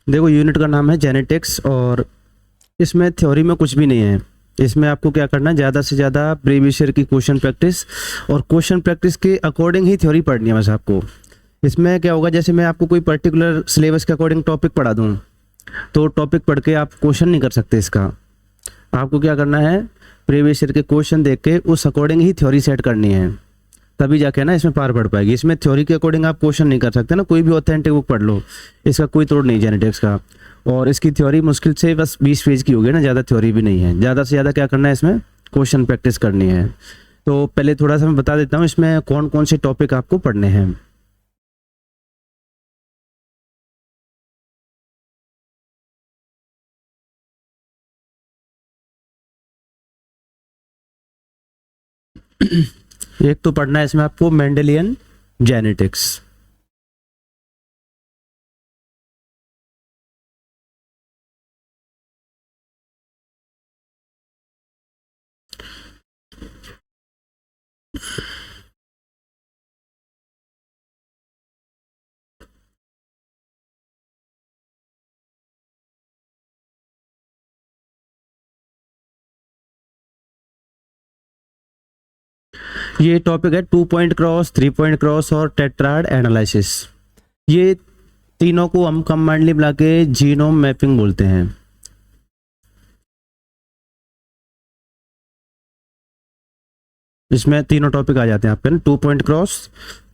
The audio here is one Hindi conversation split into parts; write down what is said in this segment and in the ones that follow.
देखो यूनिट का नाम है जेनेटिक्स और इसमें थ्योरी में कुछ भी नहीं है। इसमें आपको क्या करना है, ज़्यादा से ज़्यादा प्रीवियस ईयर की क्वेश्चन प्रैक्टिस और क्वेश्चन प्रैक्टिस के अकॉर्डिंग ही थ्योरी पढ़नी है बस आपको। इसमें क्या होगा, जैसे मैं आपको कोई पर्टिकुलर सिलेबस के अकॉर्डिंग टॉपिक पढ़ा दूँ तो टॉपिक पढ़ के आप क्वेश्चन नहीं कर सकते इसका। आपको क्या करना है, प्रीवियस ईयर के क्वेश्चन देख के उस अकॉर्डिंग ही थ्योरी सेट करनी है, तभी जाके ना इसमें पार पड़ पाएगी। इसमें थ्योरी के अकॉर्डिंग आप क्वेश्चन नहीं कर सकते ना, कोई भी ऑथेंटिक बुक पढ़ लो, इसका कोई तोड़ नहीं जेनेटिक्स का। और इसकी थ्योरी मुश्किल से बस 20 पेज की होगी ना, ज़्यादा थ्योरी भी नहीं है। ज़्यादा से ज़्यादा क्या करना है, इसमें क्वेश्चन प्रैक्टिस करनी है। तो पहले थोड़ा सा मैं बता देता हूँ इसमें कौन कौन से टॉपिक आपको पढ़ने हैं। एक तो पढ़ना है इसमें आपको मेंडेलियन जेनेटिक्स। ये टॉपिक है 2 पॉइंट क्रॉस, 3 पॉइंट क्रॉस और टेट्राड एनालिसिस। ये तीनों को हम कंबाइंडली मिला के जीनोम मैपिंग बोलते हैं। इसमें तीनों टॉपिक आ जाते हैं आपके ना, 2 पॉइंट क्रॉस,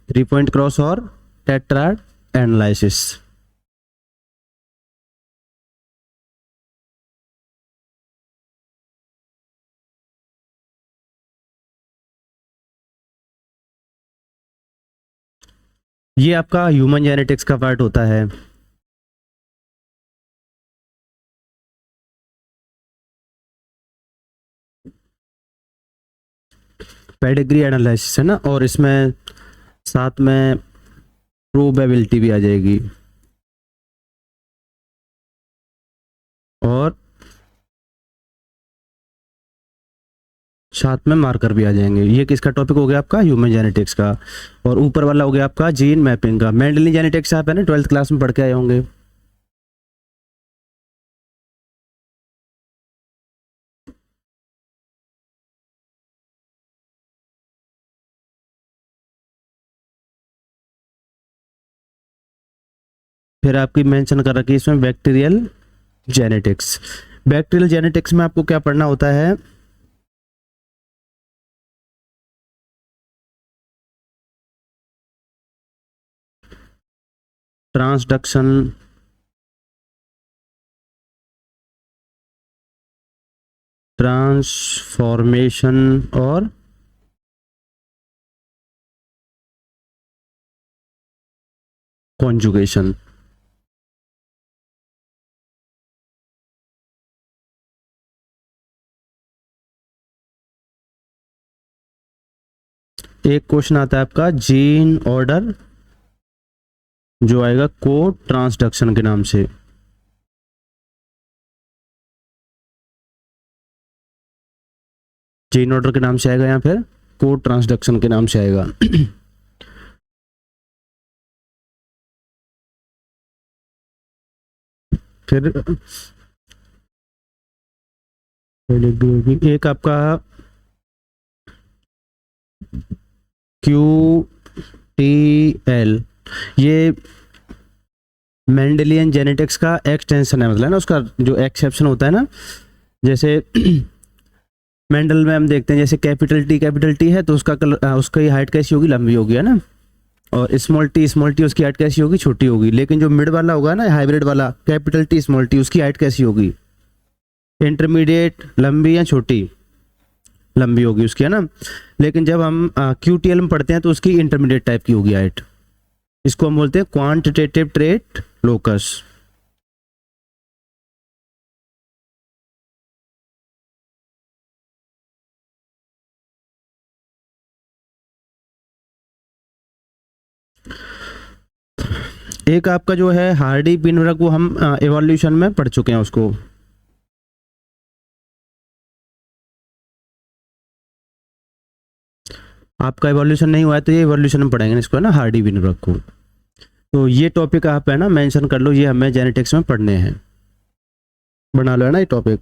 3 पॉइंट क्रॉस और टेट्राड एनालिसिस। ये आपका ह्यूमन जेनेटिक्स का पार्ट होता है। पेडिग्री एनालिसिस है ना, और इसमें साथ में प्रोबेबिलिटी भी आ जाएगी और साथ में मार्कर भी आ जाएंगे। ये किसका टॉपिक हो गया आपका, ह्यूमन जेनेटिक्स का। और ऊपर वाला हो गया आपका जीन मैपिंग का। मेंडलियन जेनेटिक्स आप है ना 12th क्लास में पढ़ के आए होंगे। फिर आपकी मेंशन कर रखी है इसमें बैक्टीरियल जेनेटिक्स। बैक्टीरियल जेनेटिक्स में आपको क्या पढ़ना होता है, ट्रांसडक्शन, ट्रांसफॉर्मेशन और कॉन्जुगेशन। एक क्वेश्चन आता है आपका जीन ऑर्डर, जो आएगा को ट्रांसडक्शन के नाम से। जीन ऑर्डर के नाम से आएगा या फिर को ट्रांसडक्शन के नाम से आएगा। फिर एक आपका क्यू टी एल, ये मेंडेलियन जेनेटिक्स का एक्सटेंशन है, मतलब ना उसका जो एक्सेप्शन होता है ना। जैसे मेंडल में हम देखते हैं, जैसे कैपिटल टी है तो उसका उसकी हाइट कैसी होगी, लंबी होगी है ना। और स्मॉल टी उसकी हाइट कैसी होगी, छोटी होगी। लेकिन जो मिड वाला होगा ना, हाइब्रिड वाला कैपिटल टी स्मॉल टी, उसकी हाइट कैसी होगी, इंटरमीडिएट, लंबी या छोटी, लंबी होगी उसकी है ना। लेकिन जब हम क्यूटीएल में पढ़ते हैं तो उसकी इंटरमीडिएट टाइप की होगी हाइट। इसको हम बोलते हैं क्वांटिटेटिव ट्रेट लोकस। एक आपका जो है हार्डी पिनवर्क, वो हम इवोल्यूशन में पढ़ चुके हैं उसको। आपका इवोल्यूशन नहीं हुआ है तो ये इवोल्यूशन में पढ़ेंगे इसको है ना, हार्डी पिनवर्क को। तो ये टॉपिक आप है ना मेंशन कर लो, ये हमें जेनेटिक्स में पढ़ने हैं, बना लो है ना ये टॉपिक।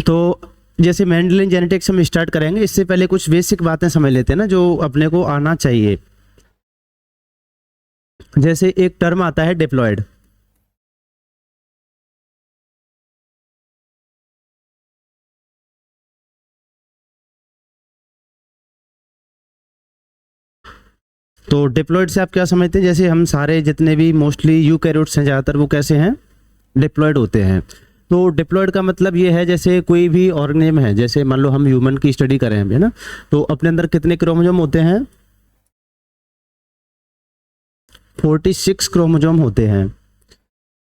तो जैसे मेंडेलियन जेनेटिक्स हम स्टार्ट करेंगे, इससे पहले कुछ बेसिक बातें समझ लेते हैं ना जो अपने को आना चाहिए। जैसे एक टर्म आता है डिप्लॉयड। तो डिप्लॉयड से आप क्या समझते हैं? जैसे हम सारे जितने भी मोस्टली यूकैरियोट्स हैं ज़्यादातर, वो कैसे हैं? डिप्लॉयड होते हैं। तो डिप्लॉयड का मतलब ये है जैसे कोई भी ऑर्गेनिज्म है, जैसे मान लो हम ह्यूमन की स्टडी करें है ना, तो अपने अंदर कितने क्रोमोजोम होते हैं? 46 क्रोमोजोम होते हैं।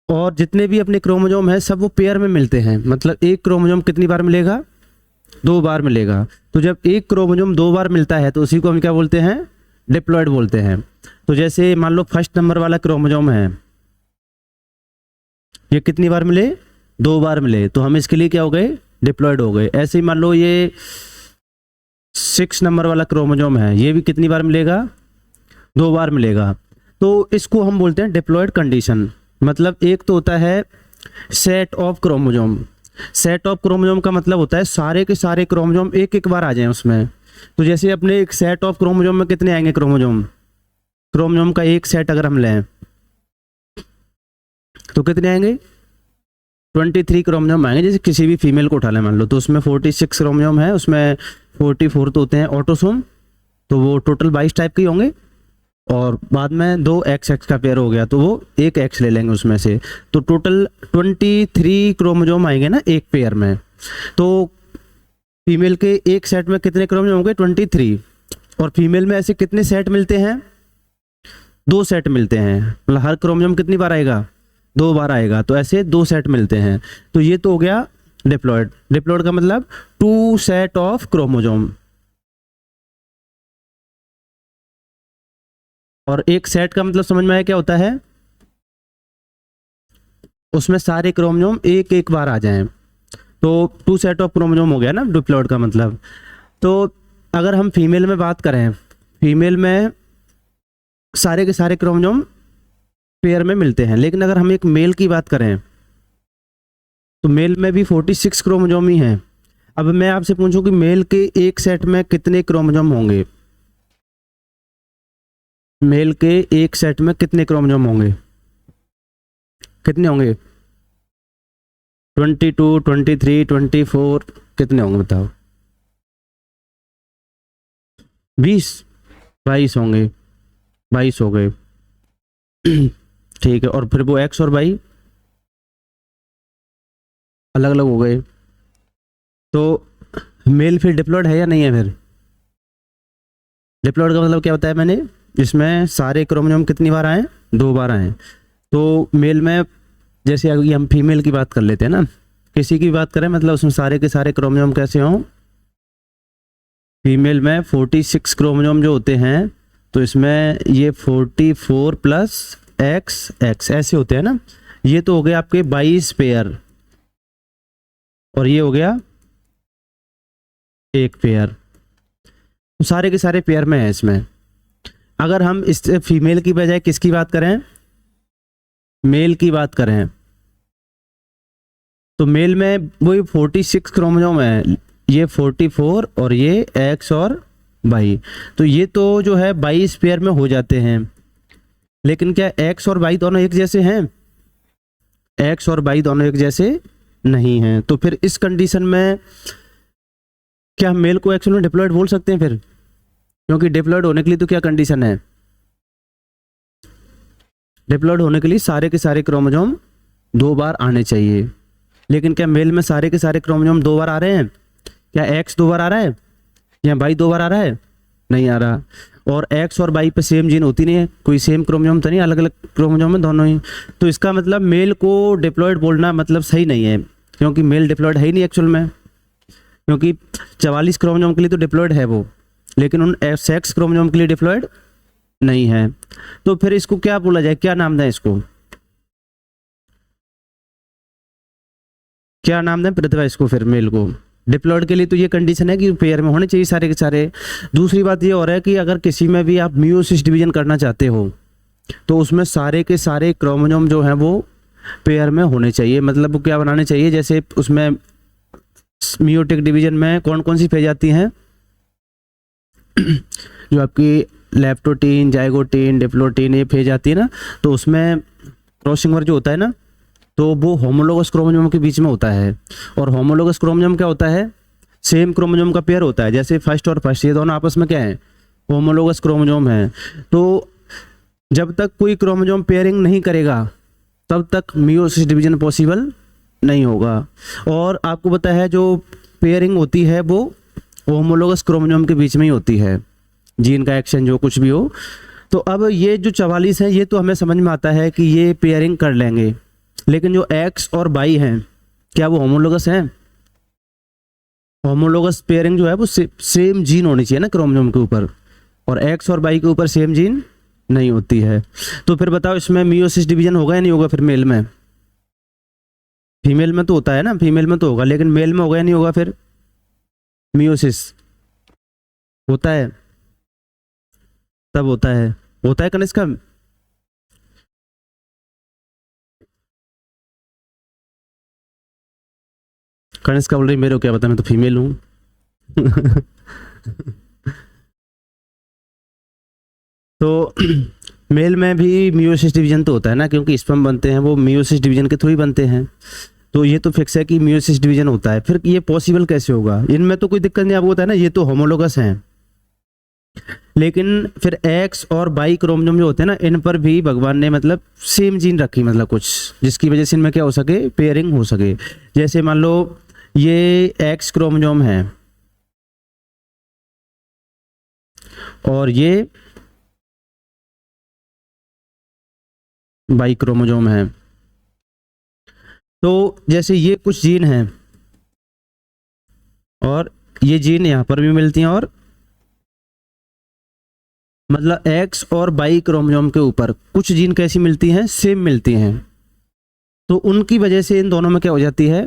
और जितने भी अपने क्रोमोजोम है सब वो पेयर में मिलते हैं। मतलब एक क्रोमोजोम कितनी बार मिलेगा? 2 बार मिलेगा। तो जब एक क्रोमोजोम 2 बार मिलता है तो उसी को हम क्या बोलते हैं? डिप्लॉयड बोलते हैं। तो जैसे मान लो फर्स्ट नंबर वाला क्रोमोजोम है, ये कितनी बार मिले? 2 बार मिले, तो हम इसके लिए क्या हो गए? डिप्लॉयड हो गए। ऐसे ही मान लो ये 6 नंबर वाला क्रोमोजोम है, ये भी कितनी बार मिलेगा? 2 बार मिलेगा। तो इसको हम बोलते हैं डिप्लॉयड कंडीशन। मतलब एक तो होता है set of chromosome. Set of chromosome का मतलब होता है सारे के सारे क्रोमोजोम एक एक बार आ जाएं उसमें। तो जैसे अपने एक सेट ऑफ क्रोमोजोम में कितने आएंगे क्रोमोजोम? क्रोमोजोम का एक सेट अगर हम लें तो कितने आएंगे? 23 क्रोमोजोम आएंगे। जैसे किसी भी फीमेल को उठा लें मान लो, तो उसमें 46 क्रोमोजोम है, उसमें 44 तो होते हैं ऑटोसोम, तो वो टोटल 22 टाइप के होंगे। और बाद में 2 XX का पेयर हो गया, तो वो एक X ले लेंगे उसमें से। तो टोटल 23 क्रोमोजोम आएंगे ना एक पेयर में। तो फीमेल के एक सेट में कितने क्रोमोजोम होंगे? 23। और फीमेल में ऐसे कितने सेट मिलते हैं? 2 सेट मिलते हैं। मतलब हर क्रोमोजोम कितनी बार आएगा? 2 बार आएगा। तो ऐसे 2 सेट मिलते हैं। तो ये तो हो गया डिप्लॉयड। डिप्लॉयड का मतलब 2 सेट ऑफ क्रोमोजोम। और एक सेट का मतलब समझ में आया क्या होता है? उसमें सारे क्रोमोजोम एक एक बार आ जाएं। तो 2 सेट ऑफ क्रोमोजोम हो गया ना डिप्लॉयड का मतलब। तो अगर हम फीमेल में बात करें, फीमेल में सारे के सारे क्रोमोजोम पेयर में मिलते हैं। लेकिन अगर हम एक मेल की बात करें तो मेल में भी 46 क्रोमोजोम ही हैं। अब मैं आपसे पूछूं कि मेल के एक सेट में कितने क्रोमोजोम होंगे? मेल के एक सेट में कितने क्रोमोजोम होंगे? कितने होंगे? 22, 23, 24 कितने होंगे बताओ? 20, 22 होंगे। 22 हो गए। ठीक है। और फिर वो एक्स और वाई अलग अलग हो गए। तो मेल फिर डिप्लॉयड है या नहीं है? फिर डिप्लॉयड का मतलब क्या बताया मैंने? इसमें सारे क्रोमोजोम कितनी बार आए? 2 बार आए। तो मेल में जैसे अभी हम फीमेल की बात कर लेते हैं ना, किसी की बात करें मतलब उसमें सारे के सारे क्रोमोजोम कैसे हों? फीमेल में 46 क्रोमोजोम जो होते हैं, तो इसमें ये 44 प्लस एक्स एक्स ऐसे होते हैं ना। ये तो हो गए आपके 22 पेयर, और ये हो गया एक पेयर। तो सारे के सारे पेयर में है इसमें। अगर हम इस फीमेल की बजाय किसकी बात करें? मेल की बात करें, तो मेल में वही 46 क्रोमोजोम है, ये 44 और ये एक्स और वाई। तो ये तो जो है 22 पेयर में हो जाते हैं। लेकिन क्या एक्स और वाई दोनों एक जैसे हैं? एक्स और वाई दोनों एक जैसे नहीं हैं। तो फिर इस कंडीशन में क्या हम मेल को एक्चुअली डिप्लॉयड बोल सकते हैं फिर? क्योंकि डिप्लॉयड होने के लिए तो क्या कंडीशन है? डिप्लॉयड होने के लिए सारे के सारे क्रोमोजोम 2 बार आने चाहिए। लेकिन क्या मेल में सारे के सारे क्रोमोजोम 2 बार आ रहे हैं? क्या एक्स 2 बार आ रहा है या वाई 2 बार आ रहा है? नहीं आ रहा। और एक्स और वाई पे सेम जीन होती नहीं है, कोई सेम क्रोमोजोम तो नहीं, अलग अलग क्रोमोजोम है दोनों ही। तो इसका मतलब मेल को डिप्लॉयड बोलना मतलब सही नहीं है, क्योंकि मेल डिप्लॉयड है ही नहीं एक्चुअल में। क्योंकि 44 क्रोमोजोम के लिए तो डिप्लॉयड है वो, लेकिन उन सेक्स क्रोमोजोम के लिए डिप्लॉयड नहीं है। तो फिर इसको क्या बोला जाए, क्या नाम दें इसको? क्या नाम दें प्रतिभा इसको? फिर मेल को डिप्लॉयड के लिए तो ये कंडीशन है कि पेयर में होने चाहिए सारे के सारे। दूसरी बात ये और है कि अगर किसी में भी आप मियोसिस डिवीजन करना चाहते हो तो उसमें सारे के सारे क्रोमोसोम जो हैं वो पेयर में होने चाहिए। मतलब वो क्या बनाने चाहिए, जैसे उसमें मियोटिक डिवीजन में कौन कौन सी फेज आती हैं, जो आपकी लेप्टोटीन, जाइगोटीन, डिप्लोटीन, ये फेज आती है ना, तो उसमें क्रॉसिंग ओवर जो होता है ना, तो वो होमोलोगस क्रोमोसोम के बीच में होता है। और होमोलोगस क्रोमोसोम क्या होता है, सेम क्रोमोसोम का पेयर होता है। जैसे फर्स्ट और फर्स्ट ये दोनों आपस में क्या है, होमोलोगस क्रोमोसोम है। तो जब तक कोई क्रोमोसोम पेयरिंग नहीं करेगा तब तक मियोसिस डिवीजन पॉसिबल नहीं होगा। और आपको पता है जो पेयरिंग होती है वो होमोलोगस क्रोमोसोम के बीच में ही होती है, जीन का एक्शन जो कुछ भी हो। तो अब ये जो 44 है ये तो हमें समझ में आता है कि ये पेयरिंग कर लेंगे, लेकिन जो एक्स और वाई हैं क्या वो होमोलोगस हैं? होमोलोगस पेयरिंग जो है वो सेम जीन होनी चाहिए ना क्रोमोसोम के ऊपर, और एक्स और वाई के ऊपर सेम जीन नहीं होती है। तो फिर बताओ इसमें मियोसिस डिवीजन होगा या नहीं होगा? फिर मेल में, फीमेल में तो होता है ना, फीमेल में तो होगा, लेकिन मेल में होगा या नहीं होगा? फिर मियोसिस होता है, तब होता है कनिष्का। कनिष्का बोल रही मेरे को क्या पता, मैं तो फीमेल हूँ। तो मेल में भी मियोसिस डिवीजन तो होता है ना, क्योंकि स्पर्म बनते हैं वो मियोसिस डिवीजन के थ्रू ही बनते हैं। तो ये तो फिक्स है कि मियोसिस डिवीजन होता है। फिर ये पॉसिबल कैसे होगा? इनमें तो कोई दिक्कत नहीं, आपको होता है ना, ये तो होमोलोगस हैं। लेकिन फिर एक्स और वाई क्रोमोसोम जो होते हैं ना, इन पर भी भगवान ने मतलब सेम जीन रखी, मतलब कुछ जिसकी वजह से इनमें क्या हो सके, पेयरिंग हो सके। जैसे मान लो ये एक्स क्रोमोसोम है और ये वाई क्रोमोसोम है, तो जैसे ये कुछ जीन हैं और ये जीन यहाँ पर भी मिलती हैं, और मतलब एक्स और वाई क्रोमोसोम के ऊपर कुछ जीन कैसी मिलती हैं, सेम मिलती हैं। तो उनकी वजह से इन दोनों में क्या हो जाती है,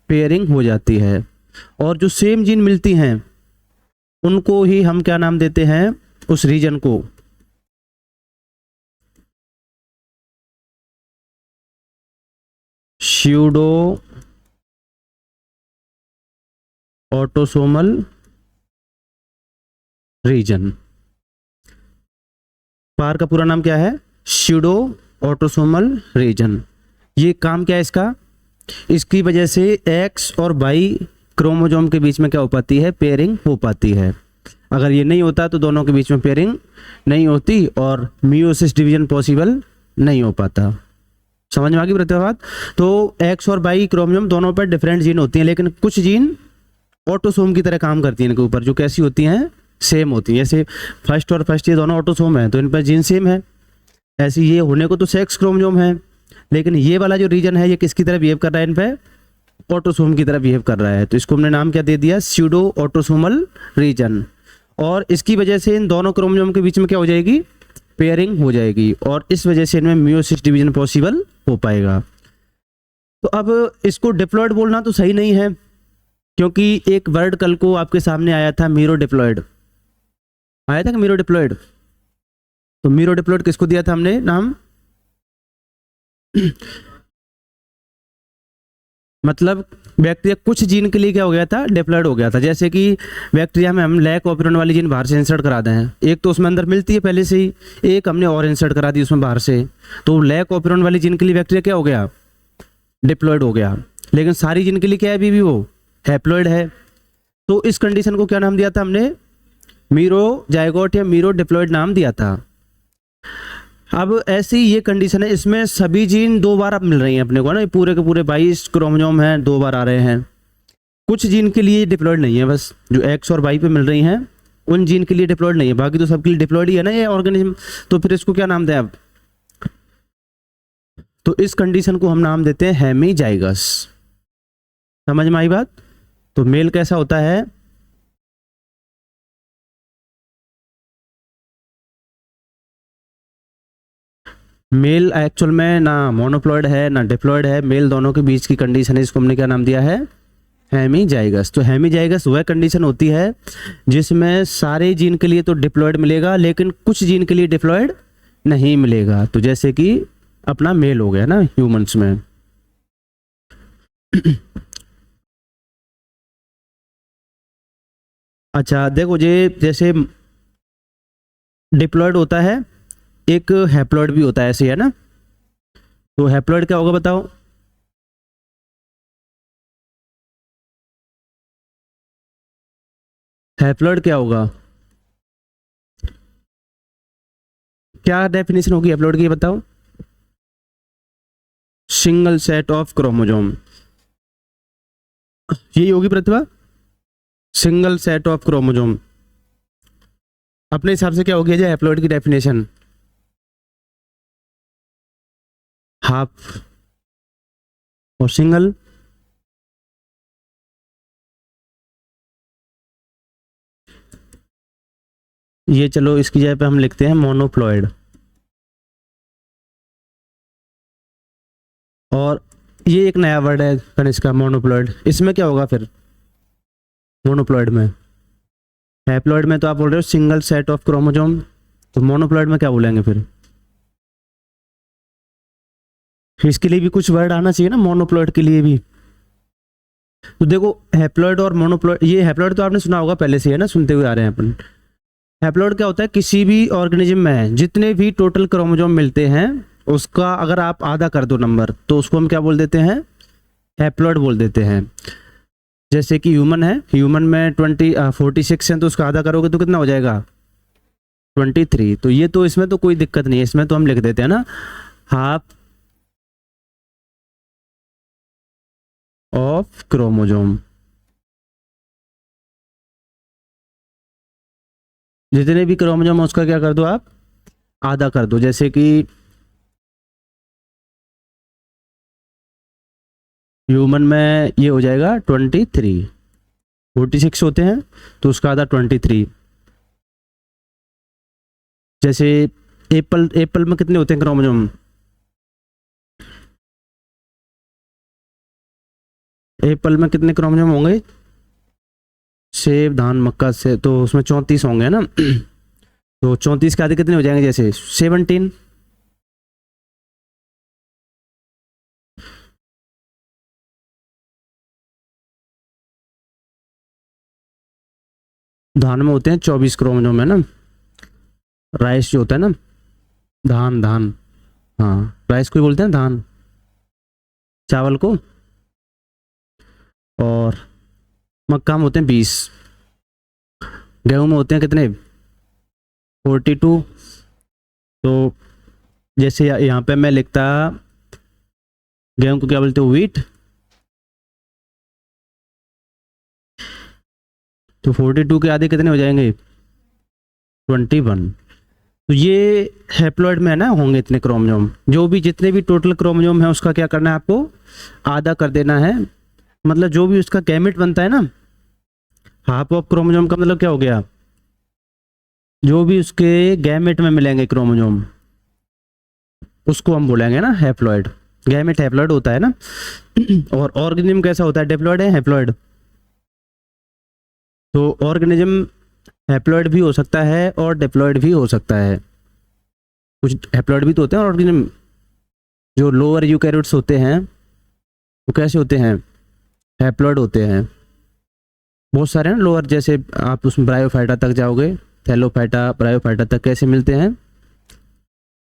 पेयरिंग हो जाती है। और जो सेम जीन मिलती हैं उनको ही हम क्या नाम देते हैं, उस रीजन को स्यूडो ऑटोसोमल रीजन। पार का पूरा नाम क्या है, स्यूडो ऑटोसोमल रीजन। ये काम क्या है इसका, इसकी वजह से एक्स और वाई क्रोमोसोम के बीच में क्या हो पाती है, पेयरिंग हो पाती है। अगर ये नहीं होता तो दोनों के बीच में पेयरिंग नहीं होती और मियोसिस डिवीजन पॉसिबल नहीं हो पाता। समझ में आ गई बात? तो एक्स और वाई क्रोमोसोम दोनों पर डिफरेंट जीन होती हैं, लेकिन कुछ जीन ऑटोसोम की तरह काम करती हैं इनके ऊपर, जो कैसी होती हैं, सेम होती है। जैसे फर्स्ट और फर्स्ट ये दोनों ऑटोसोम है तो इन पर जीन सेम है। ऐसे ये होने को तो सेक्स क्रोमोसोम है, लेकिन ये वाला जो रीजन है ये किसकी तरह बिहेव कर रहा है, इन पे ऑटोसोम की तरह बिहेव कर रहा है। तो इसको हमने नाम क्या दे दिया, स्यूडो ऑटोसोमल रीजन। और इसकी वजह से इन दोनों क्रोमोसोम के बीच में क्या हो जाएगी, पेयरिंग हो जाएगी, और इस वजह से इनमें मियोसिस डिवीजन पॉसिबल हो पाएगा। तो अब इसको डिप्लॉयड बोलना तो सही नहीं है, क्योंकि एक वर्ड कल को आपके सामने आया था, मीरो डिप्लॉयड आया था कि मीरो डिप्लॉयड। तो मीरो डिप्लॉयड किसको दिया था हमने नाम, मतलब बैक्टीरिया कुछ जीन के लिए क्या हो गया था, डिप्लॉयड हो गया था। जैसे कि बैक्टीरिया में हम लैक ऑपरेंट वाली जीन बाहर से इंसर्ट करा दें, एक तो उसमें अंदर मिलती है पहले से ही, एक हमने और इंसर्ट करा दी उसमें बाहर से, तो लैक ऑपरेंट वाली जीन के लिए बैक्टीरिया क्या हो गया, डिप्लॉयड हो गया। लेकिन सारी जीन के लिए क्या है, अभी भी वो हैप्लॉयड है। तो इस कंडीशन को क्या नाम दिया था हमने, मीरो जायगोट या मीरो डिप्लॉयड नाम दिया था। अब ऐसी ये कंडीशन है, इसमें सभी जीन दो बार अब मिल रही हैं अपने को ना, पूरे के पूरे 22 क्रोमोसोम हैं, दो बार आ रहे हैं। कुछ जीन के लिए डिप्लॉयड नहीं है, बस जो एक्स और वाई पे मिल रही हैं उन जीन के लिए डिप्लॉयड नहीं है, बाकी तो सबके लिए डिप्लॉयड ही है ना ये ऑर्गेनिज्म। तो फिर इसको क्या नाम दें अब, तो इस कंडीशन को हम नाम देते हैं हेमीजाइगस। समझ में आई बात? तो मेल कैसा होता है, मेल एक्चुअल में ना मोनोप्लॉयड है ना डिप्लॉयड है, मेल दोनों के बीच की कंडीशन है, इसको हमने क्या नाम दिया है, हेमीजाइगस। तो हेमीजाइगस वह कंडीशन होती है जिसमें सारे जीन के लिए तो डिप्लॉयड मिलेगा लेकिन कुछ जीन के लिए डिप्लॉयड नहीं मिलेगा। तो जैसे कि अपना मेल हो गया ना ह्यूमंस में। अच्छा देखो ये जैसे डिप्लॉयड होता है, एक हैप्लॉयड भी होता है, ऐसे है ना। तो हैप्लॉयड क्या होगा बताओ? हैप्लॉयड क्या होगा? क्या डेफिनेशन होगी हैप्लॉयड की, बताओ? सिंगल सेट ऑफ क्रोमोसोम, यही होगी प्रतिभा? सिंगल सेट ऑफ क्रोमोसोम अपने हिसाब से क्या हो गया जो हैप्लॉयड की डेफिनेशन? हाफ और सिंगल। ये चलो इसकी जगह पे हम लिखते हैं मोनोप्लॉयड। और ये एक नया वर्ड है कनिष्का, मोनोप्लॉयड। इसमें क्या होगा फिर मोनोप्लॉयड में? हैप्लॉयड में तो आप बोल रहे हो सिंगल सेट ऑफ क्रोमोसोम, तो मोनोप्लॉयड में क्या बोलेंगे फिर? इसके लिए भी कुछ वर्ड आना चाहिए ना मोनोप्लॉयड के लिए भी। तो देखो हैप्लॉयड और मोनोप्लॉयड, ये हैप्लॉयड तो आपने सुना होगा पहले से, है ना, सुनते हुए आ रहे हैं अपन। हैप्लॉयड क्या होता है? किसी भी ऑर्गेनिज्म में जितने भी टोटल क्रोमोसोम मिलते हैं उसका अगर आप आधा कर दो नंबर, तो उसको हम क्या बोल देते हैं? हैप्लॉयड बोल देते हैं। जैसे कि ह्यूमन है, ह्यूमन में 46 है, तो उसका आधा करोगे तो कितना हो जाएगा? 23। तो ये तो इसमें तो कोई दिक्कत नहीं है, इसमें तो हम लिख देते हैं ना हाफ ऑफ क्रोमोसोम। जितने भी क्रोमोसोम है उसका क्या कर दो आप? आधा कर दो। जैसे कि ह्यूमन में ये हो जाएगा 23, 46 होते हैं तो उसका आधा 23। जैसे एप्पल, एप्पल में कितने होते हैं क्रोमोसोम? एप्पल में कितने क्रोमोसोम होंगे? सेब, धान, मक्का से तो उसमें 34 होंगे ना। तो 34 के आधे कितने हो जाएंगे? जैसे 17। धान में होते हैं 24 क्रोमोसोम, है ना। राइस जो होता है ना, धान, धान, हाँ राइस को ही बोलते हैं धान, चावल को। और मक्का में होते हैं 20। गेहूं में होते हैं कितने? 42। तो जैसे यहाँ पे मैं लिखता, गेहूं को क्या बोलते हो? व्हीट। तो 42 के आधे कितने हो जाएंगे? 21। तो ये हैप्लॉयड में है ना, होंगे इतने क्रोमोसोम। जो भी जितने भी टोटल क्रोमोसोम है उसका क्या करना है आपको? आधा कर देना है। मतलब जो भी उसका गैमेट बनता है ना, हाफ ऑफ क्रोमोसोम का मतलब क्या हो गया? जो भी उसके गैमेट में मिलेंगे क्रोमोसोम उसको हम बोलेंगे ना हैप्लॉयड। गैमेट हैप्लॉयड होता है ना। और ऑर्गेनिज्म कैसा होता है? डिप्लॉयड है, हैप्लॉयड। तो ऑर्गेनिज्म हैप्लॉयड भी हो सकता है और डिप्लॉयड भी हो सकता है। कुछ हैप्लॉयड भी तो होते हैं ऑर्गेनिज्म। जो लोअर यूकैरियोट्स होते हैं वो कैसे होते हैं? हैप्लॉयड होते हैं। बहुत सारे हैं लोअर, जैसे आप उसमें ब्रायोफाइटा तक जाओगे, थैलोफाइटा, ब्रायोफाइटा तक कैसे मिलते हैं?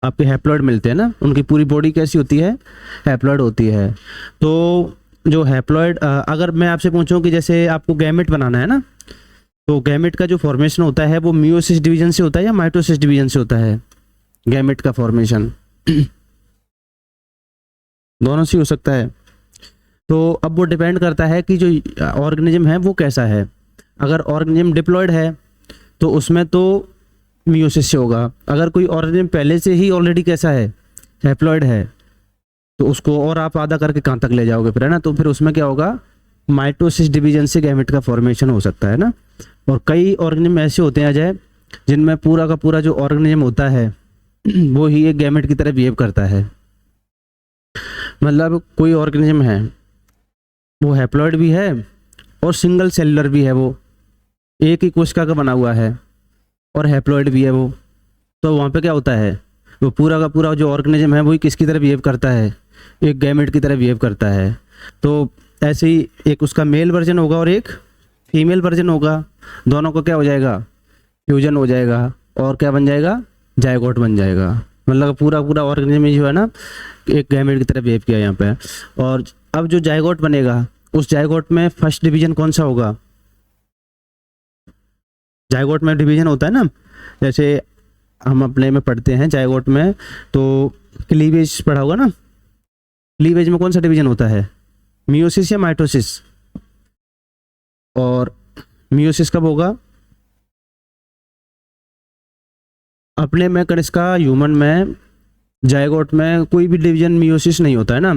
आपके हैप्लॉयड मिलते हैं ना। उनकी पूरी बॉडी कैसी होती है? हैप्लॉयड होती है। तो जो हैप्लॉयड, अगर मैं आपसे पूछूं कि जैसे आपको गैमेट बनाना है ना, तो गैमेट का जो फॉर्मेशन होता है वो मियोसिस डिवीजन से होता है या माइटोसिस डिवीजन से होता है? गैमेट का फॉर्मेशन दोनों से हो सकता है। तो अब वो डिपेंड करता है कि जो ऑर्गेनिज्म है वो कैसा है। अगर ऑर्गेनिज्म डिप्लॉयड है तो उसमें तो मियोसिस से होगा। अगर कोई ऑर्गेनिज्म पहले से ही ऑलरेडी कैसा है? हैप्लॉयड है, तो उसको और आप आधा करके कहाँ तक ले जाओगे फिर, है ना। तो फिर उसमें क्या होगा? माइटोसिस डिवीजन से गैमेट का फॉर्मेशन हो सकता है ना। और कई ऑर्गेनिज्म ऐसे होते हैं अजय जिनमें पूरा का पूरा जो ऑर्गेनिज्म होता है वो ही एक गैमेट की तरह बिहेव करता है। मतलब कोई ऑर्गेनिज्म है वो हैप्लॉयड भी है और सिंगल सेलुलर भी है, वो एक ही कोशिका का बना हुआ है, और हैप्लॉइड भी है वो, तो वहाँ पे क्या होता है, वो पूरा का पूरा जो ऑर्गेनिज्म है वही किसकी तरह बिहेव करता है, एक गैमेट की तरह बिहेव करता है। तो ऐसे ही एक उसका मेल वर्जन होगा और एक फीमेल वर्जन होगा, दोनों को क्या हो जाएगा, फ्यूजन हो जाएगा, और क्या बन जाएगा, जायगोट बन जाएगा। मतलब पूरा पूरा ऑर्गेनिज्म जो है ना एक गैमेट की तरह बिहेव किया यहाँ पे। और अब जो जायगोट बनेगा, उस जायगोट में फर्स्ट डिवीजन कौन सा होगा, जायगोट में डिवीजन होता है ना, जैसे हम अपने में पढ़ते हैं जायगोट में, तो क्लीवेज पढ़ा होगा ना, क्लीवेज में कौन सा डिवीजन होता है, मियोसिस या माइटोसिस, और मियोसिस कब होगा, अपने में कनिष्का ह्यूमन में जायगोट में कोई भी डिवीजन मियोसिस नहीं होता है ना,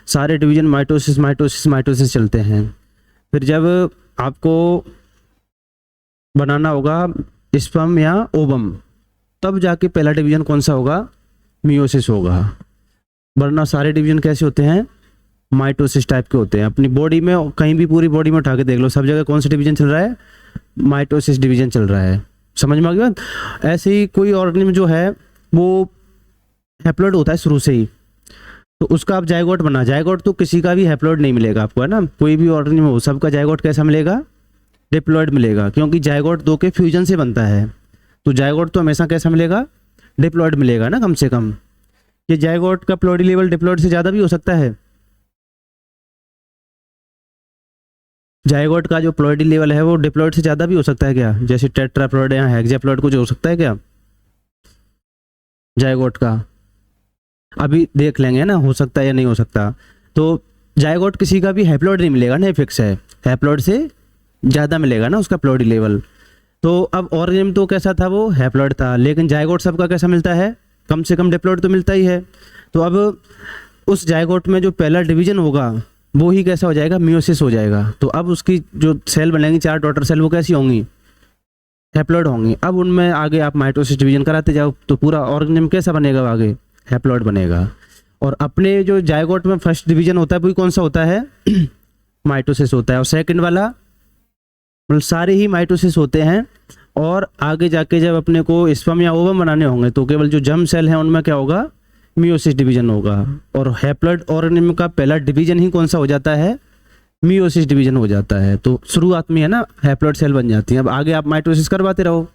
सारे डिवीजन माइटोसिस माइटोसिस माइटोसिस चलते हैं। फिर जब आपको बनाना होगा स्पर्म या ओवम, तब जाके पहला डिवीजन कौन सा होगा, मियोसिस होगा, वरना सारे डिवीजन कैसे होते हैं, माइटोसिस टाइप के होते हैं। अपनी बॉडी में कहीं भी पूरी बॉडी में उठा के देख लो, सब जगह कौन सा डिवीजन चल रहा है, माइटोसिस डिवीजन चल रहा है। समझ में आ गई बात। ऐसे ही कोई ऑर्गेनिज्म जो है वो हैप्लॉइड होता है शुरू से ही, तो उसका आप जायगोट बना, जायगोट तो किसी का भी हैप्लॉइड नहीं मिलेगा आपको, है ना, कोई भी ऑर्गेनिज्म हो सबका जायगोट कैसा मिलेगा, डिप्लॉइड मिलेगा, क्योंकि जायगोट दो के फ्यूजन से बनता है। तो जायगोट तो हमेशा कैसा मिलेगा, डिप्लॉइड मिलेगा ना, कम से कम। ये जायगोट का प्लॉइडी लेवल डिप्लॉइड से ज़्यादा भी हो सकता है, जायगोट का जो प्लॉइडी लेवल है वो डिप्लॉइड से ज़्यादा भी हो सकता है क्या, जैसे टेट्राप्लॉइड या हेक्साप्लॉइड कुछ हो सकता है क्या जायगोट का, अभी देख लेंगे ना, हो सकता है या नहीं हो सकता। तो जायगोट किसी का भी हैप्लॉइड नहीं मिलेगा ना, फिक्स है, हैप्लॉइड से ज़्यादा मिलेगा ना उसका प्लॉइडी लेवल। तो अब ऑर्गेनिज्म तो कैसा था, वो हैप्लॉइड था, लेकिन जायगोट सबका कैसा मिलता है, कम से कम डिप्लॉइड तो मिलता ही है। तो अब उस जायगोट में जो पहला डिवीजन होगा वो ही कैसा हो जाएगा, मियोसिस हो जाएगा। तो अब उसकी जो सेल बनेंगी 4 डॉटर सेल, वो कैसी होंगी, हैप्लॉइड होंगी। अब उनमें आगे आप माइटोसिस डिवीजन कराते जाओ तो पूरा ऑर्गेनिज्म कैसा बनेगा, आगे हैप्लॉइड बनेगा। और अपने जो जायगोट में फर्स्ट डिवीजन होता है वही कौन सा होता है माइटोसिस होता है, और सेकंड वाला मतलब सारे ही माइटोसिस होते हैं। और आगे जाके जब अपने को स्पर्म या ओवम बनाने होंगे तो केवल जो जर्म सेल हैं उनमें क्या होगा, मियोसिस डिवीजन होगा। और हैप्लॉइड ऑर्गेनिज्म का पहला डिवीजन ही कौन सा हो जाता है, मियोसिस डिवीजन हो जाता है। तो शुरुआत में है ना हैप्लॉइड सेल बन जाती हैं। अब आगे आप माइटोसिस करवाते रहो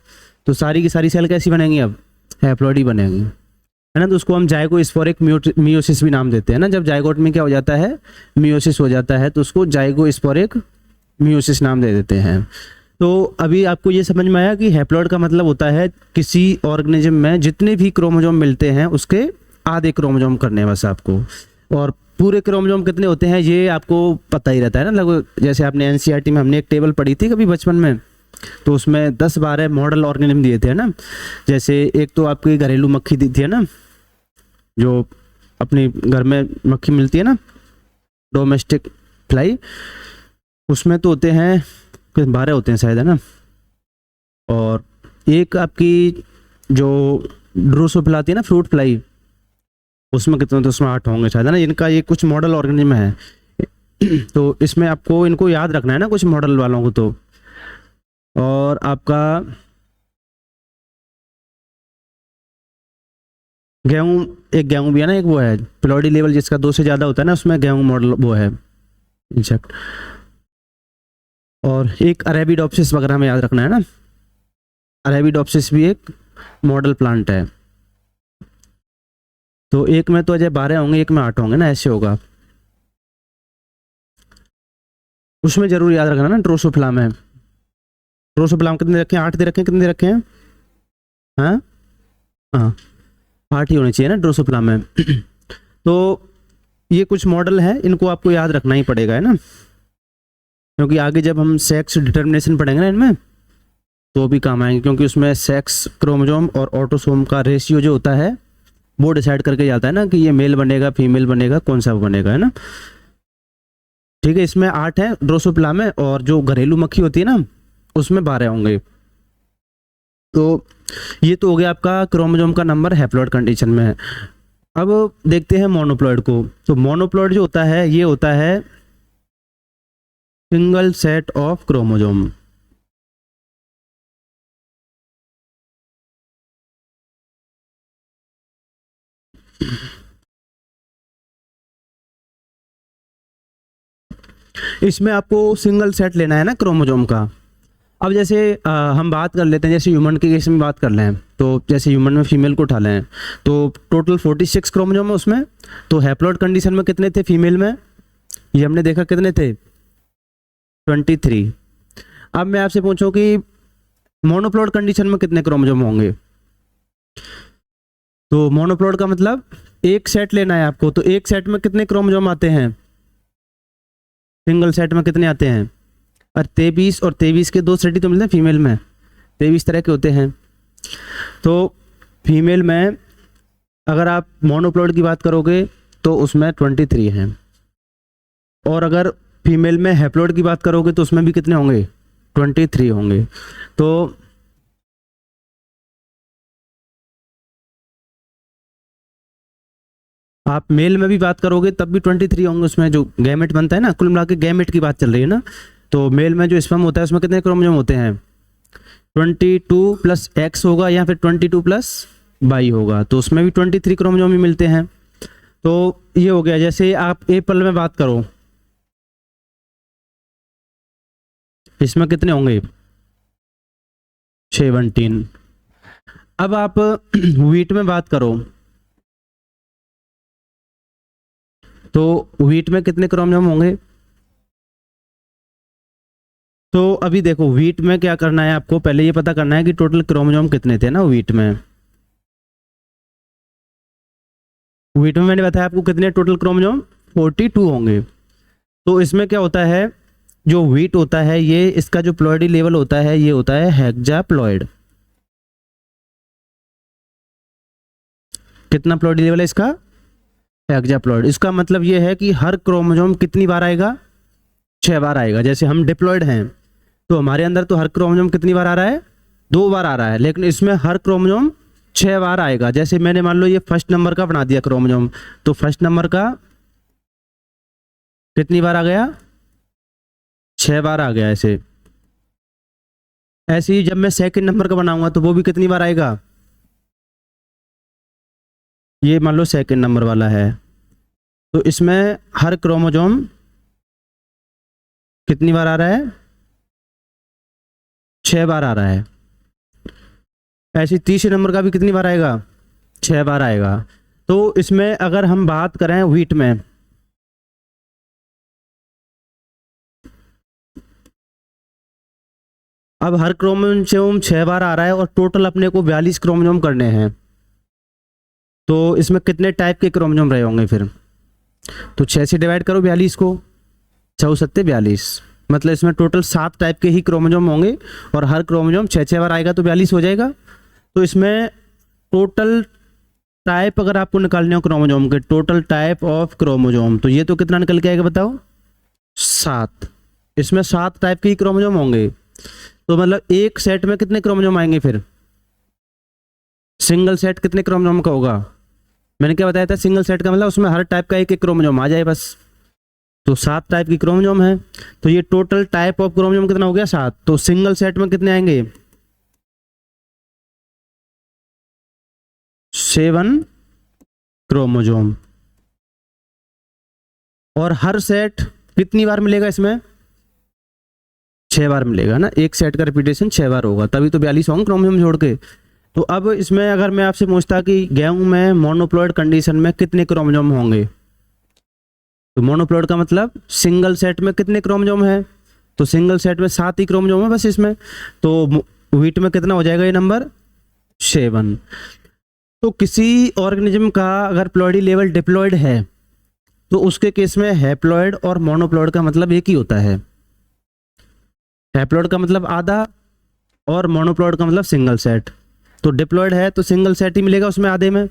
तो सारी की सारी सेल कैसी बनेंगी, अब हैप्लॉइड ही बनेंगी, है ना। तो उसको हम जाइगोस्पोरिक मियोसिस भी नाम देते हैं ना, जब जायगोट में क्या हो जाता है, मियोसिस हो जाता है, तो उसको जाइगोस्पोरिक मियोसिस नाम दे देते हैं। तो अभी आपको ये समझ में आया कि हैप्लॉइड का मतलब होता है किसी ऑर्गेनिज्म में जितने भी क्रोमोसोम मिलते हैं उसके आधे क्रोमोसोम करने, बस आपको। और पूरे क्रोमोसोम कितने होते हैं ये आपको पता ही रहता है ना, लगभग जैसे आपने एनसीईआरटी में हमने एक टेबल पढ़ी थी कभी बचपन में, तो उसमें 10-12 मॉडल ऑर्गेनिज्म दिए थे ना। जैसे एक तो आपकी घरेलू मक्खी दी थी है ना, जो अपने घर में मक्खी मिलती है ना, डोमेस्टिक फ्लाई, उसमें तो होते हैं 12 होते हैं शायद, है ना। और एक आपकी जो ड्रोसोफिला आती है ना, फ्रूट फ्लाई, उसमें कितने, तो उसमें 8 होंगे शायद, है ना। इनका ये कुछ मॉडल ऑर्गेनिज्म है। तो इसमें आपको इनको याद रखना है ना, कुछ मॉडल वालों को तो। और आपका गेहूं, एक गेहूं भी है ना, एक वो है प्लॉडी लेवल जिसका 2 से ज़्यादा होता है ना, उसमें गेहूं मॉडल वो है इंसेक्ट। और एक अरेबिडोप्सिस वगैरह में याद रखना है ना, अरेबिडोप्सिस भी एक मॉडल प्लांट है। तो एक में तो अजय 12 होंगे, एक में 8 होंगे ना, ऐसे होगा। उसमें जरूर याद रखना ना, ड्रोसोफिला में, ड्रोसोफिला में कितने रखे हैं, 8 दे रखे हैं, कितने रखे हैं, हाँ हाँ 8 ही होने चाहिए ना ड्रोसोफिला में। तो ये कुछ मॉडल है, इनको आपको याद रखना ही पड़ेगा, है ना, क्योंकि आगे जब हम सेक्स डिटर्मिनेशन पढ़ेंगे ना इनमें तो भी काम आएंगे, क्योंकि उसमें सेक्स क्रोमोसोम और ऑटोसोम का रेशियो जो होता है वो डिसाइड करके जाता है ना कि ये मेल बनेगा फीमेल बनेगा, कौन सा बनेगा, है ना। ठीक है, इसमें 8 है ड्रोसोफिला में, और जो घरेलू मक्खी होती है ना उसमें 12 होंगे। तो ये तो हो गया आपका क्रोमोसोम का नंबर हैप्लॉइड कंडीशन में। अब देखते हैं मोनोप्लॉइड को। तो मोनोप्लॉइड जो होता है ये होता है सिंगल सेट ऑफ क्रोमोसोम। इसमें आपको सिंगल सेट लेना है ना क्रोमोसोम का। अब जैसे हम बात कर लेते हैं, जैसे ह्यूमन के केस में बात कर लें, तो जैसे ह्यूमन में फीमेल को उठा लें तो टोटल 46 क्रोमोसोम है उसमें। तो हैप्लॉइड कंडीशन में कितने थे फीमेल में, ये हमने देखा कितने थे 23। अब मैं आपसे पूछूं कि मोनोप्लॉइड कंडीशन में कितने क्रोमोसोम होंगे। तो मोनोप्लॉइड का मतलब एक सेट लेना है आपको, तो एक सेट में कितने क्रोमोसोम आते हैं, सिंगल सेट में कितने आते हैं, और 23 और 23 के दो सेट ही तो मिलते हैं फीमेल में, 23 तरह के होते हैं। तो फीमेल में अगर आप मोनोप्लॉइड की बात करोगे तो उसमें 23 हैं, और अगर फीमेल में हैप्लॉइड की बात करोगे तो उसमें भी कितने होंगे 23 होंगे। तो आप मेल में भी बात करोगे तब भी 23 होंगे, उसमें जो गैमेट बनता है ना, कुल मिला के गैमेट की बात चल रही है ना। तो मेल में जो स्पर्म होता है उसमें कितने क्रोमोसोम होते हैं 22 प्लस एक्स होगा या फिर 22 प्लस वाई होगा, तो उसमें भी 23 क्रोमोसोम ही मिलते हैं। तो ये हो गया। जैसे आप एप्पल में बात करो, इसमें कितने होंगे 17। अब आप व्हीट में बात करो तो व्हीट में कितने क्रोमोसोम होंगे। तो अभी देखो व्हीट में क्या करना है आपको, पहले ये पता करना है कि टोटल क्रोमोसोम कितने थे ना व्हीट में। व्हीट में मैंने बताया आपको कितने टोटल क्रोमोसोम 42 होंगे। तो इसमें क्या होता है, जो व्हीट होता है ये, इसका जो प्लॉइडी लेवल होता है ये होता है हेक्साप्लॉइड। कितना प्लॉइडी लेवल है इसका, हेक्साप्लॉइड। इसका मतलब ये है कि हर क्रोमोसोम कितनी बार आएगा, 6 बार आएगा। जैसे हम डिप्लॉइड हैं तो हमारे अंदर तो हर क्रोमोसोम कितनी बार आ रहा है, 2 बार आ रहा है, लेकिन इसमें हर क्रोमोसोम 6 बार आएगा। जैसे मैंने मान लो ये फर्स्ट नंबर का बना दिया क्रोमोसोम, तो फर्स्ट नंबर का कितनी बार आ गया, 6 बार आ गया। ऐसे ऐसे ही जब मैं सेकंड नंबर का बनाऊंगा तो वो भी कितनी बार आएगा, ये मान लो सेकंड नंबर वाला है, तो इसमें हर क्रोमोसोम कितनी बार आ रहा है, 6 बार आ रहा है। ऐसे तीसरे नंबर का भी कितनी बार आएगा, 6 बार आएगा। तो इसमें अगर हम बात करें व्हीट में, अब हर क्रोमोसोम 6 बार आ रहा है और टोटल अपने को 42 क्रोमोसोम करने हैं, तो इसमें कितने टाइप के क्रोमोसोम रहे होंगे फिर। तो 6 से डिवाइड करो 42 को, 6 सत्ते 42, मतलब इसमें टोटल 7 टाइप के ही क्रोमोसोम होंगे, और हर क्रोमोसोम 6 बार आएगा तो 42 हो जाएगा। तो इसमें टोटल टाइप अगर आपको निकालने हो क्रोमोसोम के, टोटल टाइप ऑफ क्रोमोसोम, तो ये तो कितना निकल के आएगा बताओ, 7। इसमें 7 टाइप के ही क्रोमोसोम होंगे। तो मतलब एक सेट में कितने क्रोमोसोम आएंगे फिर, सिंगल सेट कितने क्रोमोसोम का होगा, मैंने क्या बताया था, सिंगल सेट का मतलब उसमें हर टाइप का एक एक क्रोमोसोम आ जाए बस। तो 7 टाइप की क्रोमोसोम है, तो ये टोटल टाइप ऑफ क्रोमोसोम कितना हो गया 7। तो सिंगल सेट में कितने आएंगे 7 क्रोमोसोम, और हर सेट कितनी बार मिलेगा इसमें, 6 बार मिलेगा ना, एक सेट का रिपीटेशन 6 बार होगा, तभी तो 42 होंगे क्रोमोसोम जोड़ के। तो अब इसमें अगर मैं आपसे पूछता कि गेहूं में मोनोप्लॉइड कंडीशन में कितने क्रोमोसोम होंगे, तो मोनोप्लॉइड का मतलब सिंगल सेट में कितने क्रोमोसोम है, तो सिंगल सेट में 7 ही क्रोमोसोम है बस इसमें। तो व्हीट में कितना हो जाएगा ये नंबर 7। तो किसी ऑर्गेनिज्म का अगर प्लॉइडी लेवल डिप्लॉइड है तो उसके केस में हैप्लॉइड और मोनोप्लॉइड का मतलब एक ही होता है। हैप्लॉइड का मतलब आधा और मोनोप्लॉइड का मतलब सिंगल सेट। तो डिप्लॉइड है तो सिंगल सेट ही मिलेगा उसमें आधे में,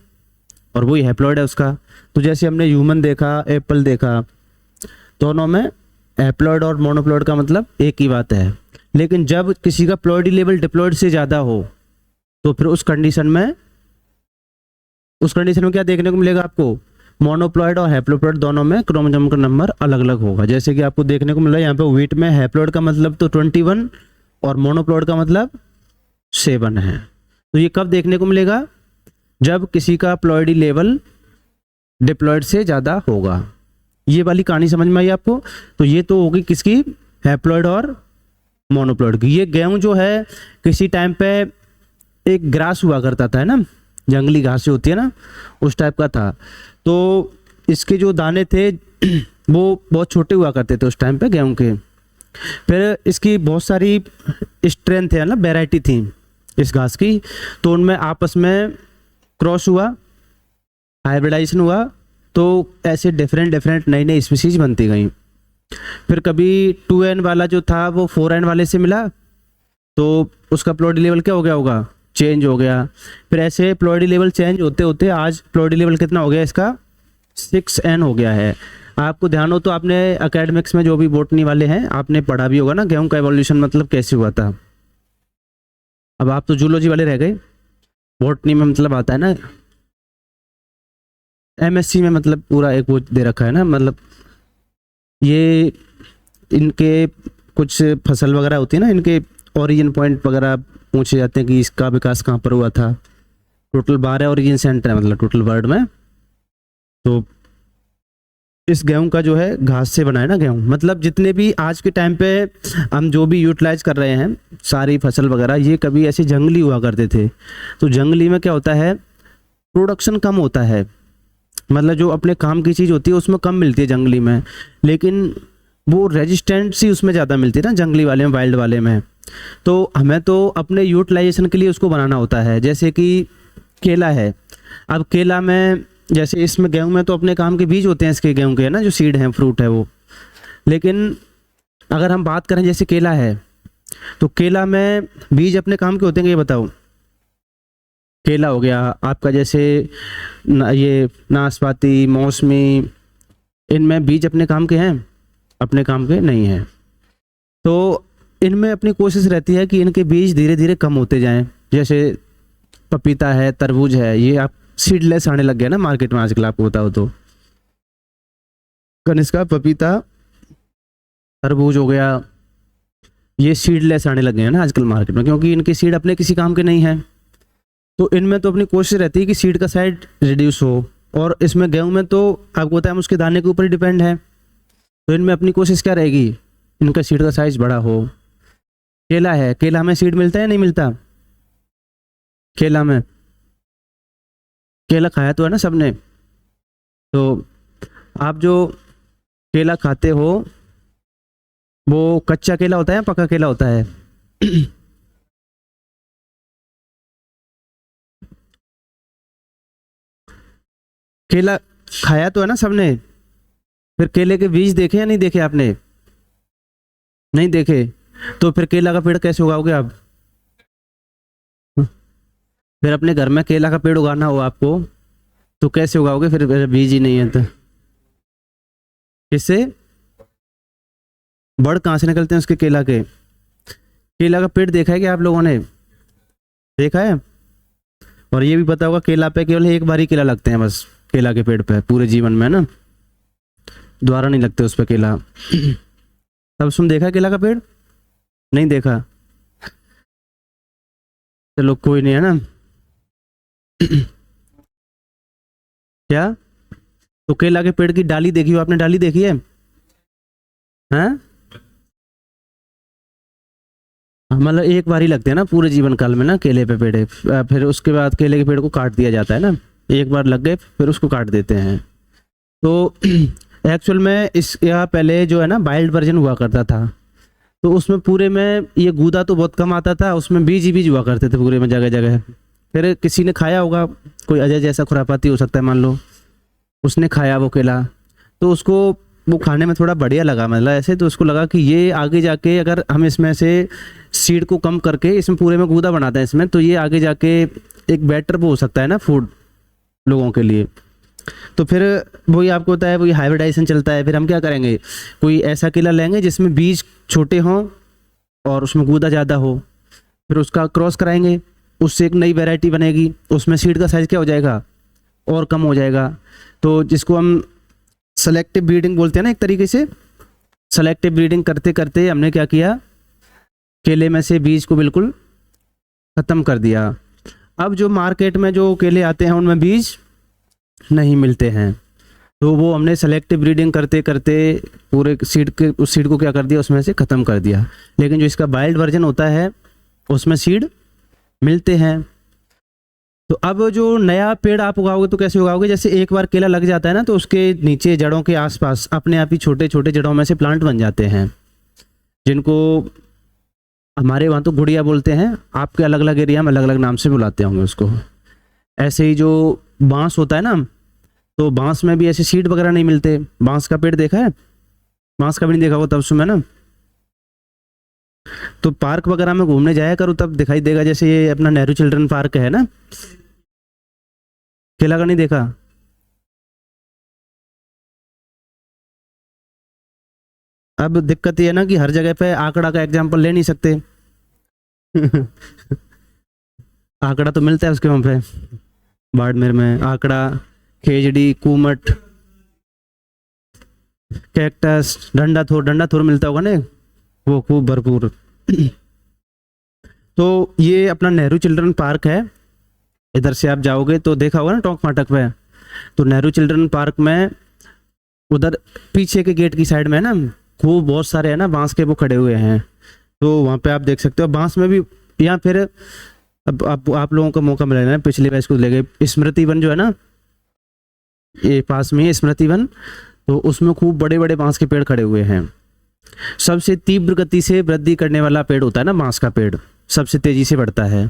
और वही हैप्लॉइड है उसका। तो जैसे हमने ह्यूमन देखा, एप्पल देखा, दोनों में हैप्लॉइड और मोनोप्लॉइड का मतलब एक ही बात है। लेकिन जब किसी का प्लॉइडी लेवल डिप्लॉइड से ज़्यादा हो तो फिर उस कंडीशन में क्या देखने को मिलेगा आपको, मोनोप्लॉइड और हैप्लोप्लॉइड दोनों में क्रोमोसोम का नंबर अलग अलग होगा। जैसे कि आपको देखने को मिल रहा है यहाँ पे व्हीट में हैप्लोइड का मतलब तो 21 और मोनोप्लॉइड का मतलब 7 है। तो ये कब देखने को मिलेगा? जब किसी का प्लॉइडी लेवल डिप्लॉइड से ज़्यादा होगा। ये वाली कहानी समझ में आई आपको? तो ये तो होगी किसकी? हैप्लॉइड और मोनोप्लॉइड की। ये गेहूं जो है किसी टाइम पे एक ग्रास हुआ करता था, है ना, जंगली घासें होती है ना, उस टाइप का था। तो इसके जो दाने थे वो बहुत छोटे हुआ करते थे उस टाइम पे गेहूं के। फिर इसकी बहुत सारी स्ट्रेंथ है ना, वैरायटी थी इस घास की, तो उनमें आपस में क्रॉस हुआ, हाइब्रिडाइजेशन हुआ, तो ऐसे डिफरेंट नई नई स्पीसीज बनती गई। फिर कभी 2n वाला जो था वो 4n वाले से मिला, तो उसका प्लॉइडी लेवल क्या हो गया होगा? चेंज हो गया। फिर ऐसे प्लॉइडी लेवल चेंज होते होते आज प्लॉइडी लेवल कितना हो गया इसका? 6n हो गया है। आपको ध्यान हो तो आपने एकेडमिक्स में जो भी बोटनी वाले हैं आपने पढ़ा भी होगा ना, गेहूं का एवोल्यूशन मतलब कैसे हुआ था। अब आप तो जूलॉजी वाले रह गए, बोटनी में मतलब आता है ना, एमएससी में मतलब पूरा एक वो दे रखा है ना, मतलब ये इनके कुछ फसल वगैरह होती है ना, इनके ओरिजिन पॉइंट वगैरह पूछे जाते हैं कि इसका विकास कहाँ पर हुआ था। टोटल 12 ओरिजिन सेंटर है मतलब टोटल वर्ल्ड में। तो इस गेहूं का जो है घास से बना है ना गेहूं, मतलब जितने भी आज के टाइम पे हम जो भी यूटिलाइज कर रहे हैं सारी फसल वगैरह, ये कभी ऐसे जंगली हुआ करते थे। तो जंगली में क्या होता है? प्रोडक्शन कम होता है, मतलब जो अपने काम की चीज़ होती है उसमें कम मिलती है जंगली में, लेकिन वो रेजिस्टेंसी उसमें ज़्यादा मिलती है ना जंगली वाले में, वाइल्ड वाले में। तो हमें तो अपने यूटिलाइजेशन के लिए उसको बनाना होता है। जैसे कि केला है, अब केला में जैसे इसमें गेहूं में तो अपने काम के बीज होते हैं इसके, गेहूं के है ना, जो सीड हैं, फ्रूट है वो। लेकिन अगर हम बात करें जैसे केला है, तो केला में बीज अपने काम के होते हैं, ये बताओ। केला हो गया आपका, जैसे ये नाशपाती, मौसमी, इनमें बीज अपने काम के हैं? अपने काम के नहीं हैं। तो इनमें अपनी कोशिश रहती है कि इनके बीज धीरे धीरे कम होते जाएं। जैसे पपीता है, तरबूज है, ये आप सीडलेस आने लग गया ना मार्केट में आजकल, आपको बताओ तो। कनिष्का, पपीता, तरबूज हो गया, ये सीडलेस आने लग गए हैं ना आजकल मार्केट में, क्योंकि इनके सीड अपने किसी काम के नहीं हैं। तो इनमें तो अपनी कोशिश रहती है कि सीड का साइज रिड्यूस हो, और इसमें गेहूं में तो आपको पता है उसके दाने के ऊपर ही डिपेंड है। तो इनमें अपनी कोशिश क्या रहेगी? इनका सीड का साइज बड़ा हो। केला है, केला में सीड मिलता है नहीं मिलता? केला में, केला खाया तो है ना सबने। तो आप जो केला खाते हो वो कच्चा केला होता है या पका केला होता है? केला खाया तो है ना सबने। फिर केले के बीज देखे या नहीं देखे आपने? नहीं देखे, तो फिर केला का पेड़ कैसे उगाओगे आप? फिर अपने घर में केला का पेड़ उगाना हो आपको तो कैसे उगाओगे? फिर बीज ही नहीं है तो किससे? बड़ कहाँ से निकलते हैं उसके केला के? केला का पेड़ देखा है क्या आप लोगों ने? देखा है? और ये भी पता होगा केला पे केवल एक बार ही केला लगते हैं बस, केला के पेड़ पे पूरे जीवन में ना, दोबारा नहीं लगते उस पे केला। तब तुम देखा है केला का पेड़? नहीं देखा? चलो कोई नहीं, है ना। क्या? तो केला के पेड़ की डाली देखी हो आपने? डाली देखी है? हैं? मतलब एक बार ही लगते हैं ना पूरे जीवन काल में ना केले पे पेड़, फिर उसके बाद केले के पेड़ को काट दिया जाता है ना, एक बार लग गए फिर उसको काट देते हैं। तो एक्चुअल में इस या पहले जो है ना वाइल्ड वर्जन हुआ करता था, तो उसमें पूरे में ये गूदा तो बहुत कम आता था, उसमें बीज ही बीज हुआ करते थे पूरे में जगह जगह। फिर किसी ने खाया होगा, कोई अजय जैसा खुरापाती हो सकता है मान लो, उसने खाया वो केला, तो उसको वो खाने में थोड़ा बढ़िया लगा, मतलब ऐसे, तो उसको लगा कि ये आगे जाके अगर हम इसमें से सीड को कम करके इसमें पूरे में गूदा बनाते हैं इसमें, तो ये आगे जाके एक बेटर वो हो सकता है ना फूड लोगों के लिए। तो फिर वही आपको होता है, वही हाइब्रिडाइजेशन चलता है। फिर हम क्या करेंगे, कोई ऐसा केला लेंगे जिसमें बीज छोटे हों और उसमें गूदा ज़्यादा हो, फिर उसका क्रॉस कराएंगे, उससे एक नई वैरायटी बनेगी, उसमें सीड का साइज़ क्या हो जाएगा? और कम हो जाएगा। तो जिसको हम सेलेक्टिव ब्रीडिंग बोलते हैं ना, एक तरीके से सेलेक्टिव ब्रीडिंग करते करते हमने क्या किया, केले में से बीज को बिल्कुल ख़त्म कर दिया। अब जो मार्केट में जो केले आते हैं उनमें बीज नहीं मिलते हैं, तो वो हमने सेलेक्टिव ब्रीडिंग करते करते पूरे उस सीड को क्या कर दिया, उसमें से ख़त्म कर दिया। लेकिन जो इसका वाइल्ड वर्जन होता है उसमें सीड मिलते हैं। तो अब जो नया पेड़ आप उगाओगे तो कैसे उगाओगे, जैसे एक बार केला लग जाता है ना तो उसके नीचे जड़ों के आसपास अपने आप ही छोटे छोटे जड़ों में से प्लांट बन जाते हैं, जिनको हमारे वहाँ तो गुड़िया बोलते हैं, आपके अलग अलग एरिया में अलग अलग नाम से बुलाते होंगे उसको। ऐसे ही जो बांस होता है ना, तो बांस में भी ऐसे सीड वगैरह नहीं मिलते। बांस का पेड़ देखा है? बांस का भी नहीं देखा हो तब सुना ना। तो पार्क वगैरह में घूमने जाया करो तब दिखाई देगा, जैसे ये अपना नेहरू चिल्ड्रन पार्क है ना, केला का नहीं देखा? अब दिक्कत ये है ना कि हर जगह पे आंकड़ा का एग्जाम्पल ले नहीं सकते। आंकड़ा तो मिलता है उसके वहाँ पे, बाड़मेर में आंकड़ा, खेजड़ी, कूमट, कैक्टस, डंडा थोर मिलता होगा ना, वो खूब भरपूर। तो ये अपना नेहरू चिल्ड्रन पार्क है। इधर से आप जाओगे तो देखा होगा ना टोंक फाटक पे, तो नेहरू चिल्ड्रन पार्क में उधर पीछे के गेट की साइड में है ना, खूब बहुत सारे है ना बांस के वो खड़े हुए हैं, तो वहाँ पे आप देख सकते हो बांस में भी। या फिर अब आप लोगों को मौका मिला है, पिछली बार इसको ले गए स्मृति वन जो है ना, ये पास में है स्मृति वन, तो उसमें खूब बड़े बड़े बांस के पेड़ खड़े हुए हैं। सबसे तीव्र गति से वृद्धि करने वाला पेड़ होता है ना बांस का पेड़, सबसे तेजी से बढ़ता है।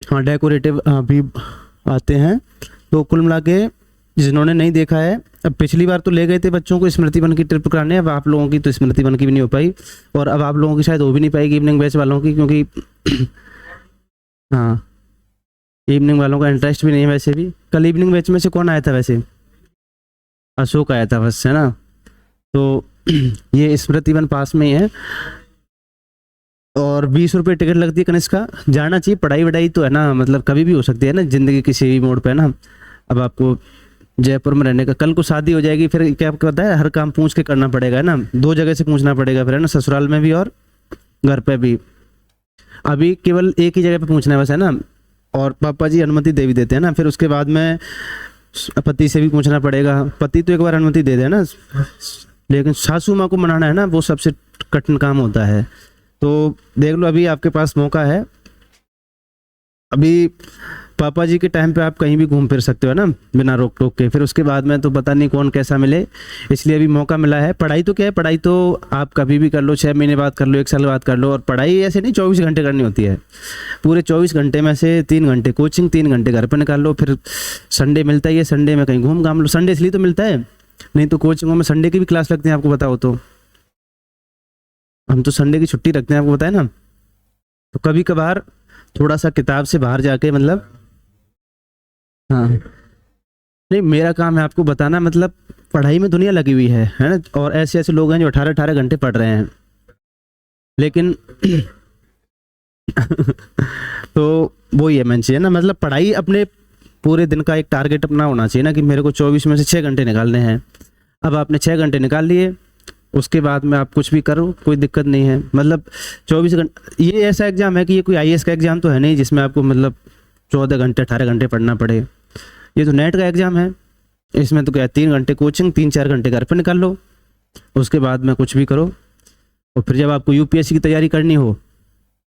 हाँ, डेकोरेटिव भी आते हैं। तो कुल मिला के जिन्होंने नहीं देखा है, अब पिछली बार तो ले गए थे बच्चों को स्मृति वन की ट्रिप कराने, अब आप लोगों की तो स्मृति वन की भी नहीं हो पाई, और अब आप लोगों की शायद हो भी नहीं पाएगी इवनिंग बैच वालों की, क्योंकि हाँ इवनिंग वालों का इंटरेस्ट भी नहीं है वैसे भी। कल इवनिंग बैच में से कौन आया था वैसे? अशोक आया था बस, है ना। तो ये स्मृति वन पास में ही है, और 20 रुपये टिकट लगती है कनिष्क का। जाना चाहिए, पढ़ाई वढ़ाई तो है ना, मतलब कभी भी हो सकती है ना जिंदगी किसी भी मोड़ पे, है ना। अब आपको जयपुर में रहने का, कल को शादी हो जाएगी फिर क्या पता है, हर काम पूछ के करना पड़ेगा, है ना, 2 जगह से पूछना पड़ेगा फिर, है ना, ससुराल में भी और घर पे भी। अभी केवल एक ही जगह पे पूछना है बस, है ना, और पापा जी अनुमति दे भी देते हैं ना, फिर उसके बाद में पति से भी पूछना पड़ेगा। पति तो एक बार अनुमति दे दे ना, लेकिन सासू माँ को मनाना है ना, वो सबसे कठिन काम होता है। तो देख लो अभी आपके पास मौका है, अभी पापा जी के टाइम पे आप कहीं भी घूम फिर सकते हो ना बिना रोक टोक के, फिर उसके बाद में तो पता नहीं कौन कैसा मिले, इसलिए अभी मौका मिला है। पढ़ाई तो क्या है, पढ़ाई तो आप कभी भी कर लो, 6 महीने बाद कर लो, 1 साल बाद कर लो, और पढ़ाई ऐसे नहीं 24 घंटे करनी होती है। पूरे 24 घंटे में से 3 घंटे कोचिंग, 3 घंटे घर पर निकाल लो, फिर संडे मिलता ही है, संडे में कहीं घूम घाम लो। संडे इसलिए तो मिलता है, नहीं तो कोचिंगों में संडे की भी क्लास लगती है, आपको बताओ तो। हम तो संडे की छुट्टी रखते हैं, आपको बताया ना। तो कभी कभार थोड़ा सा किताब से बाहर जाके, मतलब हाँ, नहीं मेरा काम है आपको बताना, मतलब पढ़ाई में दुनिया लगी हुई है ना, और ऐसे ऐसे लोग हैं जो 18-18 घंटे पढ़ रहे हैं, लेकिन तो वो ही है मैंने चाहिए ना, मतलब पढ़ाई अपने पूरे दिन का एक टारगेट अपना होना चाहिए ना, कि मेरे को 24 में से 6 घंटे निकालने हैं। अब आपने 6 घंटे निकाल लिए, उसके बाद में आप कुछ भी करो, कोई दिक्कत नहीं है। मतलब 24 घंटे, ये ऐसा एग्जाम है कि ये कोई आईएएस का एग्जाम तो है नहीं जिसमें आपको मतलब 14 घंटे 18 घंटे पढ़ना पड़े। ये तो नेट का एग्जाम है, इसमें तो क्या 3 घंटे कोचिंग, 3-4 घंटे घर पर निकाल लो, उसके बाद में कुछ भी करो। और फिर जब आपको यूपीएससी की तैयारी करनी हो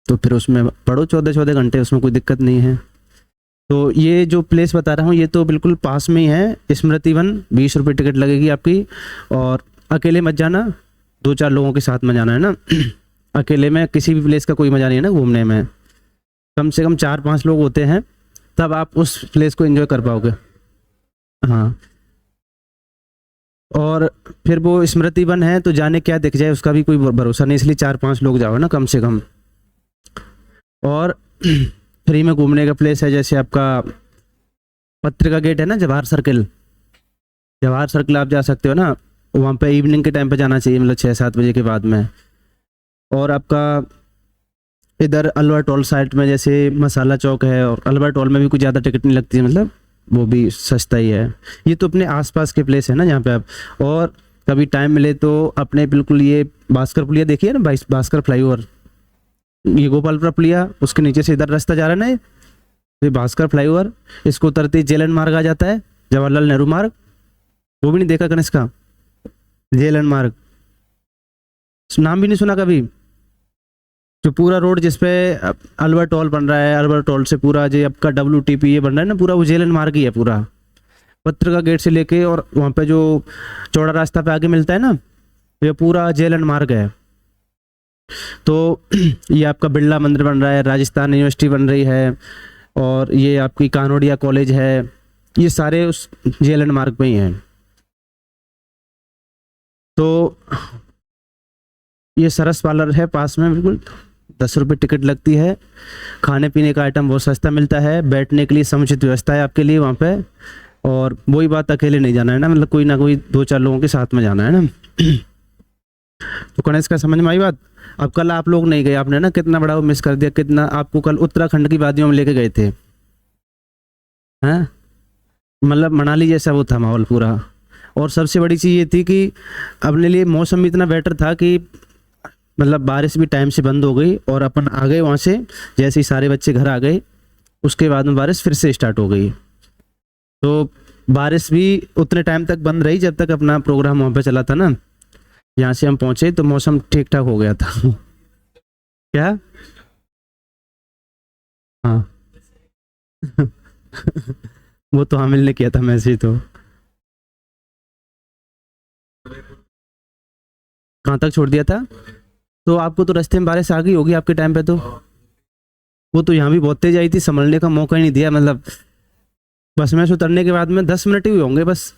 तो फिर उसमें पढ़ो 14-14 घंटे, उसमें कोई दिक्कत नहीं है। तो ये जो प्लेस बता रहा हूँ ये तो बिल्कुल पास में ही है, स्मृति वन। 20 रुपये टिकट लगेगी आपकी, और अकेले मत जाना, 2-4 लोगों के साथ में जाना है ना। अकेले में किसी भी प्लेस का कोई मज़ा नहीं है ना घूमने में, कम से कम 4-5 लोग होते हैं तब आप उस प्लेस को एंजॉय कर पाओगे। हाँ, और फिर वो स्मृति वन है तो जाने क्या दिख जाए उसका भी कोई भरोसा नहीं, इसलिए 4-5 लोग जाओ ना कम से कम। और फ्री में घूमने का प्लेस है, जैसे आपका पत्रिका गेट है ना, जवाहर सर्किल, जवाहर सर्किल आप जा सकते हो ना, वहाँ पे इवनिंग के टाइम पे जाना चाहिए, मतलब 6-7 बजे के बाद में। और आपका इधर अल्बर्ट टोल साइड में जैसे मसाला चौक है, और अल्बर्ट टोल में भी कुछ ज़्यादा टिकट नहीं लगती है, मतलब वो भी सस्ता ही है। ये तो अपने आसपास के प्लेस है ना जहाँ पे आप, और कभी टाइम मिले तो अपने बिल्कुल ये भास्कर पुलिया देखिए ना, भास्कर फ्लाईओवर, ये गोपालपुरा पुलिया, उसके नीचे से इधर रास्ता जा रहा है ना, ये भास्कर फ्लाईओवर, इसको उतरते ही जेएलएन मार्ग आ जाता है, जवाहरलाल नेहरू मार्ग, वो भी नहीं देखा कनिष्क का, जेएलएन मार्ग, नाम भी नहीं सुना कभी? जो पूरा रोड जिसपे अल्बर्ट टोल बन रहा है, अल्बर्ट टोल से पूरा जो आपका WTP ये बन रहा है ना, पूरा वो जेएलएन मार्ग ही है पूरा, पत्रिका गेट से लेके, और वहाँ पे जो चौड़ा रास्ता पे आगे मिलता है ना, ये पूरा जेएलएन मार्ग है। तो ये आपका बिरला मंदिर बन रहा है, राजस्थान यूनिवर्सिटी बन रही है, और ये आपकी कानोडिया कॉलेज है, ये सारे उस जेएलएन मार्ग पे ही हैं। तो ये सरस पार्लर है पास में बिल्कुल, 10 रुपये टिकट लगती है, खाने पीने का आइटम बहुत सस्ता मिलता है, बैठने के लिए समुचित व्यवस्था है आपके लिए वहाँ पे, और वही बात अकेले नहीं जाना है ना, मतलब कोई ना कोई 2-4 लोगों के साथ में जाना है ना। तो कनिष्क का समझ में आई बात? अब कल आप लोग नहीं गए, आपने ना कितना बड़ा वो मिस कर दिया, कितना आपको कल उत्तराखंड की वादियों में लेके गए थे, हैं, मतलब मनाली जैसा वो था माहौल पूरा। और सबसे बड़ी चीज़ ये थी कि अपने लिए मौसम भी इतना बेटर था कि मतलब बारिश भी टाइम से बंद हो गई, और अपन आ गए वहाँ से, जैसे ही सारे बच्चे घर आ गए उसके बाद में बारिश फिर से स्टार्ट हो गई। तो बारिश भी उतने टाइम तक बंद रही जब तक अपना प्रोग्राम वहाँ पे चला था ना। यहाँ से हम पहुँचे तो मौसम ठीक ठाक हो गया था। क्या? हाँ। वो तो हामिल ने किया था मैसेज। तो कहाँ तक छोड़ दिया था? तो आपको तो रास्ते में बारिश आ गई होगी आपके टाइम पे, तो वो तो यहाँ भी बहुत तेज आई थी, संभलने का मौका ही नहीं दिया। मतलब बस में से उतरने के बाद में 10 मिनट ही हुए होंगे, बस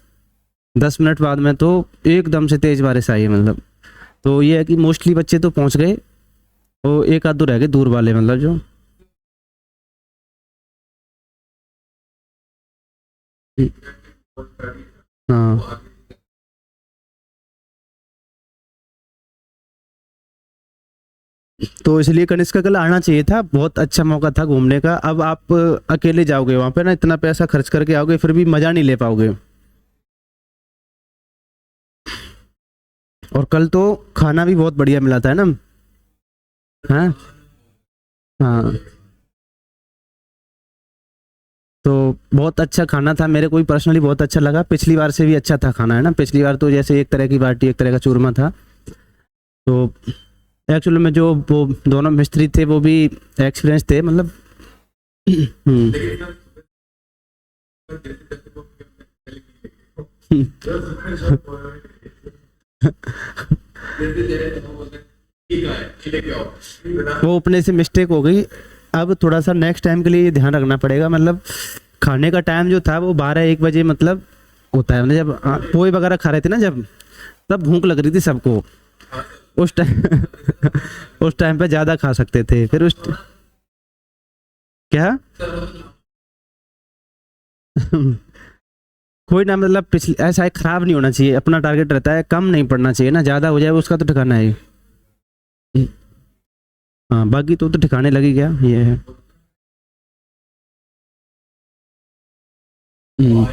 10 मिनट बाद में तो एकदम से तेज बारिश आई है। मतलब तो ये है कि मोस्टली बच्चे तो पहुँच गए, और एक आध दो रह गए दूर वाले, मतलब जो हाँ। तो इसलिए कनिष्क का कल आना चाहिए था, बहुत अच्छा मौका था घूमने का। अब आप अकेले जाओगे वहाँ पे ना, इतना पैसा खर्च करके आओगे, फिर भी मज़ा नहीं ले पाओगे। और कल तो खाना भी बहुत बढ़िया मिला था, है ना? हाँ हाँ। तो बहुत अच्छा खाना था, मेरे को भी पर्सनली बहुत अच्छा लगा, पिछली बार से भी अच्छा था खाना, है ना? पिछली बार तो जैसे एक तरह की बाटी एक तरह का चूरमा था। तो एक्चुअली में जो वो दोनों मिस्त्री थे वो भी एक्सपीरियंस थे, मतलब हम्म। वो अपने से मिस्टेक हो गई। अब थोड़ा सा नेक्स्ट टाइम के लिए ये ध्यान रखना पड़ेगा। मतलब खाने का टाइम जो था वो 12-1 बजे मतलब होता है, मतलब जब पोहे वगैरह खा रहे थे ना, जब तब भूख लग रही थी सबको उस टाइम। उस टाइम पे ज्यादा खा सकते थे, फिर उस क्या कोई ना, मतलब पिछले ऐसा है, खराब नहीं होना चाहिए, अपना टारगेट रहता है, कम नहीं पड़ना चाहिए ना, ज्यादा हो जाए उसका तो ठिकाना है। हाँ, बाकी तो ठिकाने लगी गया, ये है। हम्म।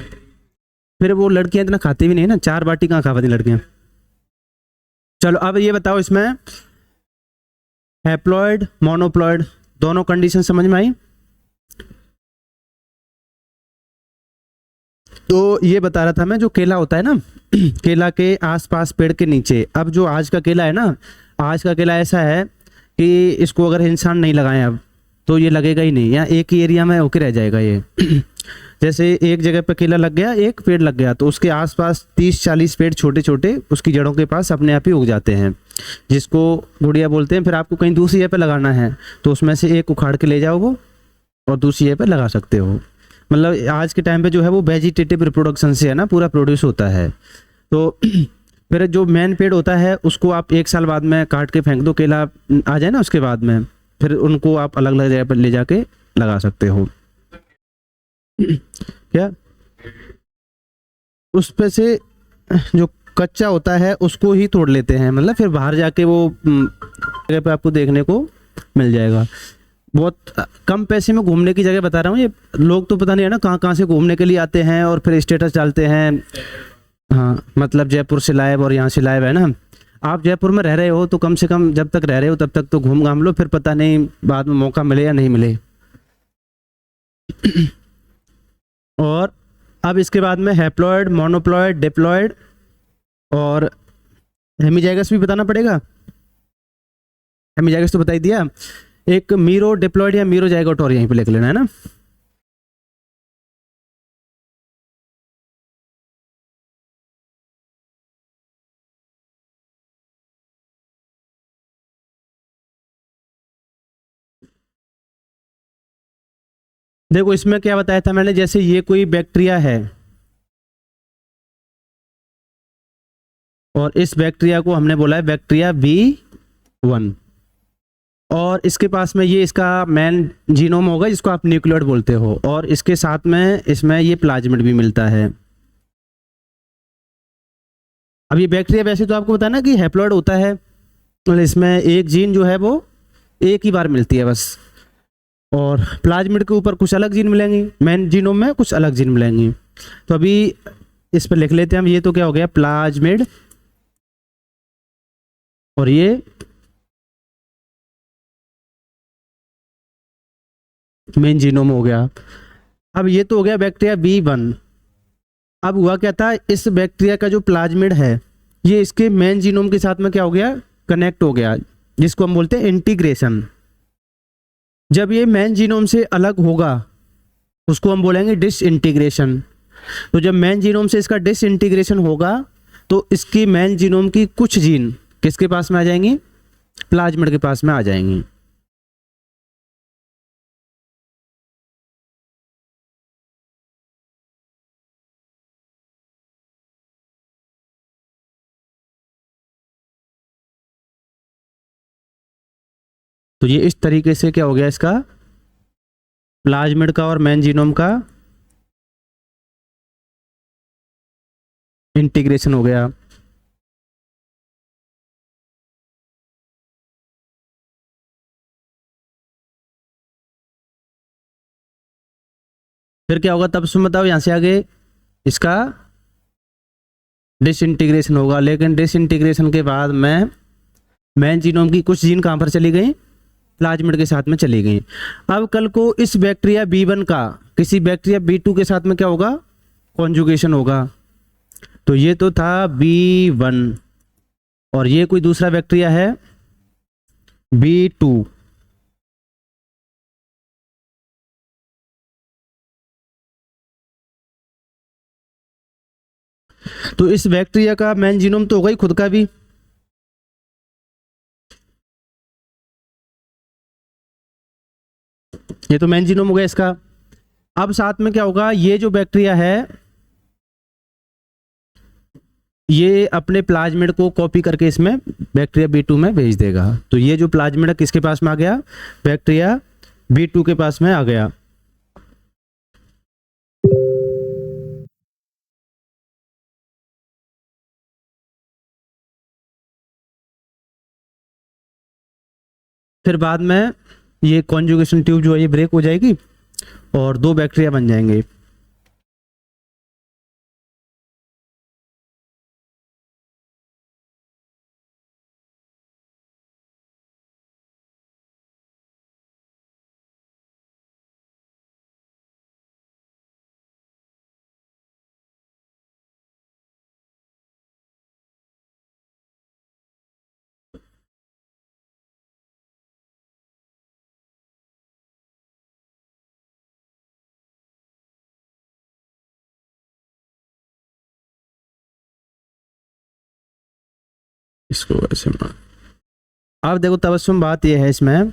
फिर वो लड़कियां इतना खाती भी नहीं है ना, 4 बाटी कहाँ खा पाती लड़कियां। चलो अब ये बताओ, इसमें हैप्लॉइड मोनोप्लॉइड दोनों कंडीशन समझ में आई? तो ये बता रहा था मैं, जो केला होता है ना, केला के आसपास पेड़ के नीचे, अब जो आज का केला है ना, आज का केला ऐसा है कि इसको अगर इंसान नहीं लगाए अब तो ये लगेगा ही नहीं, या एक ही एरिया में होके रह जाएगा ये। जैसे एक जगह पे केला लग गया, एक पेड़ लग गया, तो उसके आसपास 30-40 पेड़ छोटे छोटे उसकी जड़ों के पास अपने आप ही उग जाते हैं, जिसको गुड़िया बोलते हैं। फिर आपको कहीं दूसरी जगह पे लगाना है तो उसमें से एक उखाड़ के ले जाओ वो, और दूसरी जगह पे लगा सकते हो। मतलब आज के टाइम पे जो है वो वेजिटेटिव रिप्रोडक्शन से है ना पूरा प्रोड्यूस होता है। तो फिर जो मेन पेड़ होता है उसको आप 1 साल बाद में काट के फेंक दो, केला आ जाए ना उसके बाद में, फिर उनको आप अलग अलग जगह पर ले जाके लगा सकते हो। क्या उस पे से जो कच्चा होता है उसको ही तोड़ लेते हैं, मतलब फिर बाहर जाके वो जगह पे आपको देखने को मिल जाएगा। बहुत कम पैसे में घूमने की जगह बता रहा हूँ, ये लोग तो पता नहीं है ना कहाँ कहाँ से घूमने के लिए आते हैं और फिर स्टेटस डालते हैं। हाँ, मतलब जयपुर से लाइव और यहाँ से लाइव है ना। आप जयपुर में रह रहे हो तो कम से कम जब तक रह रहे हो तब तक तो घूम घाम लो, फिर पता नहीं बाद में मौका मिले या नहीं मिले। और अब इसके बाद में हैप्लॉइड, मोनोप्लॉइड, डिप्लॉइड और हेमिजाइगस भी बताना पड़ेगा। हेमिजाइगस तो बता ही दिया। एक मीरो डिप्लॉइड या मीरो जाइगोट और यहीं पे लिख लेना है ना। देखो इसमें क्या बताया था मैंने, जैसे ये कोई बैक्टीरिया है और इस बैक्टीरिया को हमने बोला है बैक्टीरिया B1 और इसके पास में ये इसका मेन जीनोम होगा जिसको आप न्यूक्लियोइड बोलते हो, और इसके साथ में इसमें ये प्लाज्मिड भी मिलता है। अब ये बैक्टीरिया वैसे तो आपको पता है ना कि हैप्लॉइड होता है, और इसमें एक जीन जो है वो एक ही बार मिलती है बस, और प्लाज्मिड के ऊपर कुछ अलग जीन मिलेंगी, मेन जीनोम में कुछ अलग जीन मिलेंगी। तो अभी इस पर लिख लेते हैं हम, ये तो क्या हो गया प्लाज्मिड और ये मेन जीनोम हो गया। अब ये तो हो गया बैक्टीरिया B1। अब हुआ क्या था, इस बैक्टीरिया का जो प्लाज्मिड है ये इसके मेन जीनोम के साथ में क्या हो गया, कनेक्ट हो गया, जिसको हम बोलते हैं इंटीग्रेशन। जब ये मेन जीनोम से अलग होगा उसको हम बोलेंगे डिसइंटीग्रेशन। तो जब मेन जीनोम से इसका डिसइंटीग्रेशन होगा तो इसकी मेन जीनोम की कुछ जीन किसके पास में आ जाएंगी, प्लाज्मिड के पास में आ जाएंगी। तो ये इस तरीके से क्या हो गया, इसका प्लाज्मिड का और मेन जीनोम का इंटीग्रेशन हो गया। फिर क्या होगा तब सुन बताओ, यहां से आगे इसका डिसइंटीग्रेशन होगा, लेकिन डिसइंटीग्रेशन के बाद में मेन जीनोम की कुछ जीन कहां पर चली गई, प्लाज्मिड के साथ में चली गई। अब कल को इस बैक्टीरिया B1 का किसी बैक्टीरिया B2 के साथ में क्या होगा, कॉन्जुगेशन होगा। तो ये तो था B1 और ये कोई दूसरा बैक्टीरिया है B2। तो इस बैक्टीरिया का मेन जीनोम तो होगा ही खुद का भी, ये तो मेन जीनोम हो गया इसका। अब साथ में क्या होगा, ये जो बैक्टीरिया है ये अपने प्लाज्मिड को कॉपी करके इसमें बैक्टीरिया B2 में भेज देगा। तो ये जो प्लाज्मिड है किसके पास में आ गया, बैक्टीरिया B2 के पास में आ गया। फिर बाद में ये कॉन्जुगेशन ट्यूब जो है ये ब्रेक हो जाएगी और दो बैक्टीरिया बन जाएंगे। इसको ऐसे अब देखो तबस्सुम, बात ये है इसमें,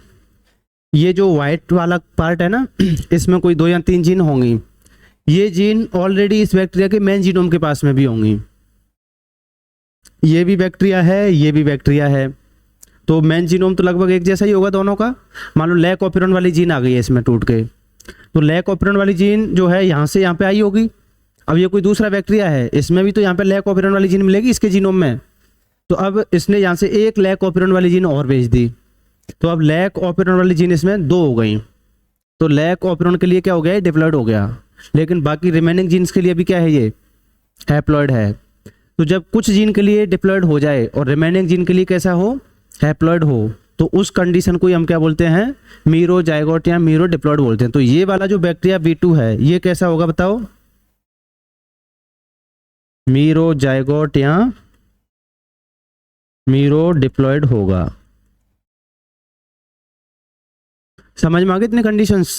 ये जो व्हाइट वाला पार्ट है ना इसमें कोई 2 या 3 जीन होंगी। ये जीन ऑलरेडी इस बैक्टीरिया के मेन जीनोम के पास में भी होंगी। ये भी बैक्टीरिया है, ये भी बैक्टीरिया है, तो मेन जीनोम तो लगभग एक जैसा ही होगा दोनों का। मान लो लैक ऑपेरॉन वाली जीन आ गई है इसमें टूट के, तो लैक ऑपेरॉन वाली जीन जो है यहाँ से यहाँ पे आई होगी। अब ये कोई दूसरा बैक्टीरिया है, इसमें भी तो यहाँ पे लैक ऑपेरॉन वाली जीन मिलेगी इसके जीनोम में। तो अब इसने यहाँ से एक लैक ऑपेरॉन वाली जीन और भेज दी, तो अब लैक ऑपरेंड वाली जीन इसमें 2 हो गई, तो लैक ऑपरेंड के लिए क्या हो गया, डिप्लॉयड हो गया, लेकिन बाकी रिमेनिंग जीन्स के लिए भी क्या है, ये हैप्लॉयड है। तो जब कुछ जीन के लिए डिप्लॉयड हो जाए और रिमेनिंग जीन के लिए कैसा हो, हैप्लॉयड हो, तो उस कंडीशन को ही हम क्या बोलते हैं, मीरो जाइगोट या मीरो डिप्लॉयड बोलते हैं। तो ये वाला जो बैक्टीरिया B2 है ये कैसा होगा बताओ, मीरो जाइगोट या मीरो डिप्लॉयड होगा। समझ में आ गए इतने कंडीशंस।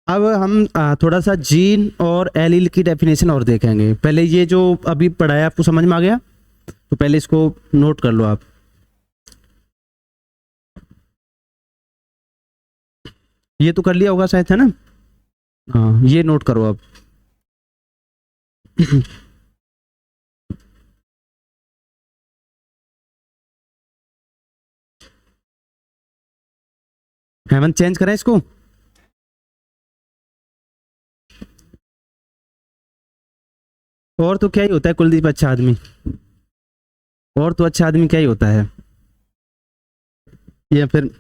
अब हम थोड़ा सा जीन और एलील की डेफिनेशन और देखेंगे। पहले ये जो अभी पढ़ाया आपको समझ में आ गया, तो पहले इसको नोट कर लो आप। ये तो कर लिया होगा शायद, है ना? हाँ, ये नोट करो आप। हेमंत चेंज करें इसको। और तो क्या ही होता है कुलदीप अच्छा आदमी, और तो अच्छा आदमी क्या ही होता है, या फिर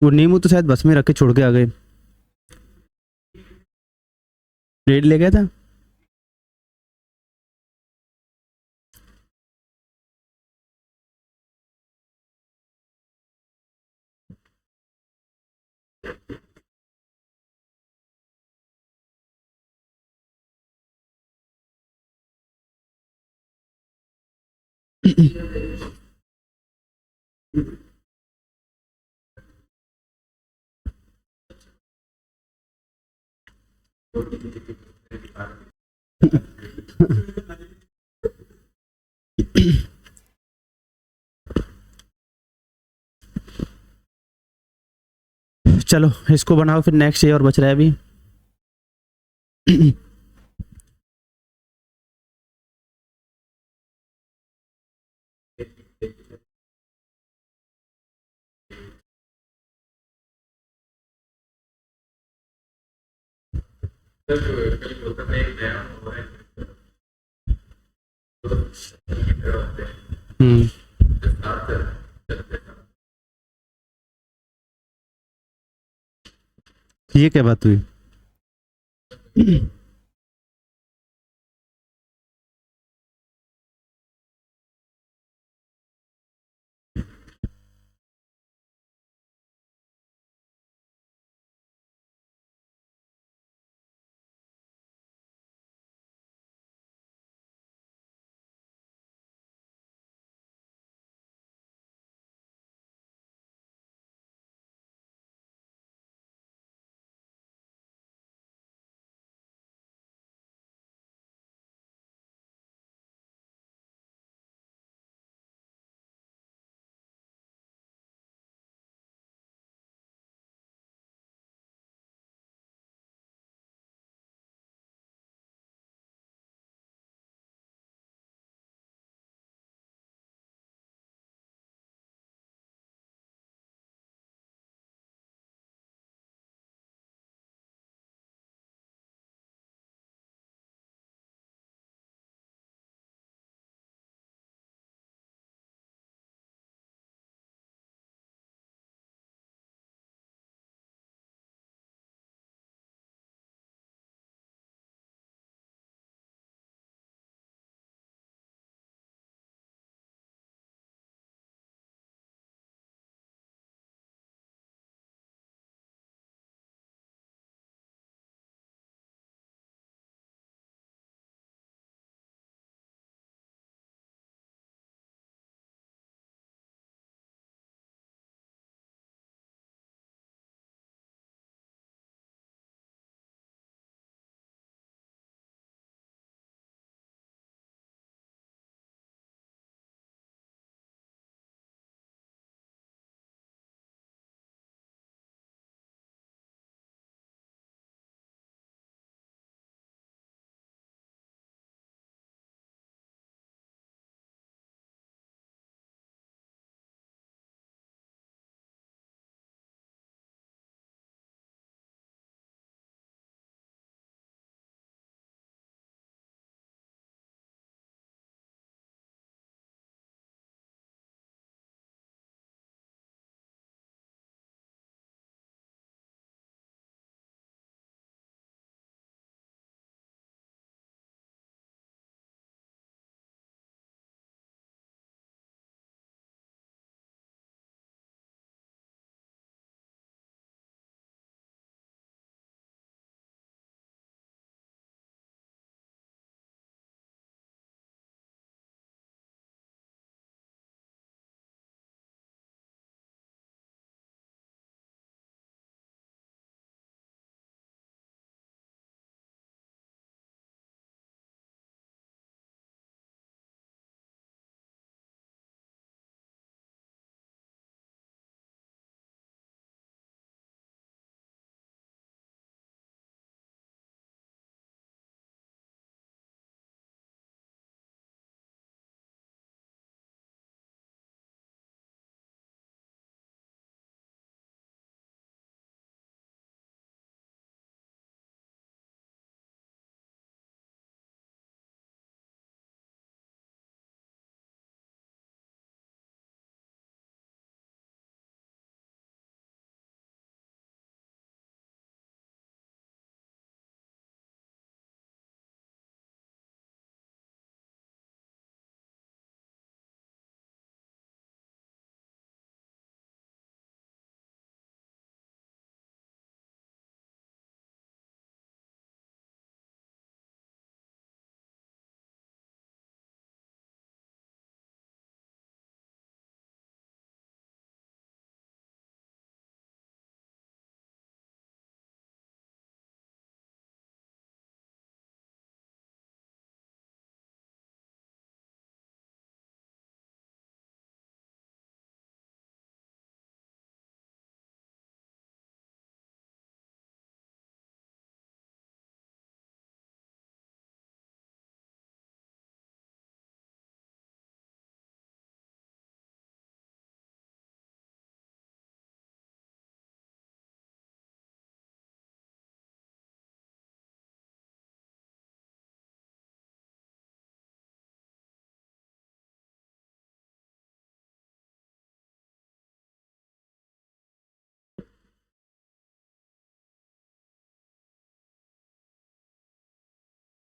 वो नींबू तो शायद बस में रख के छोड़ के आ गए, रेड ले गया था। चलो इसको बनाओ फिर, नेक्स्ट ये और बच रहा है अभी। हम्म, ये क्या बात हुई?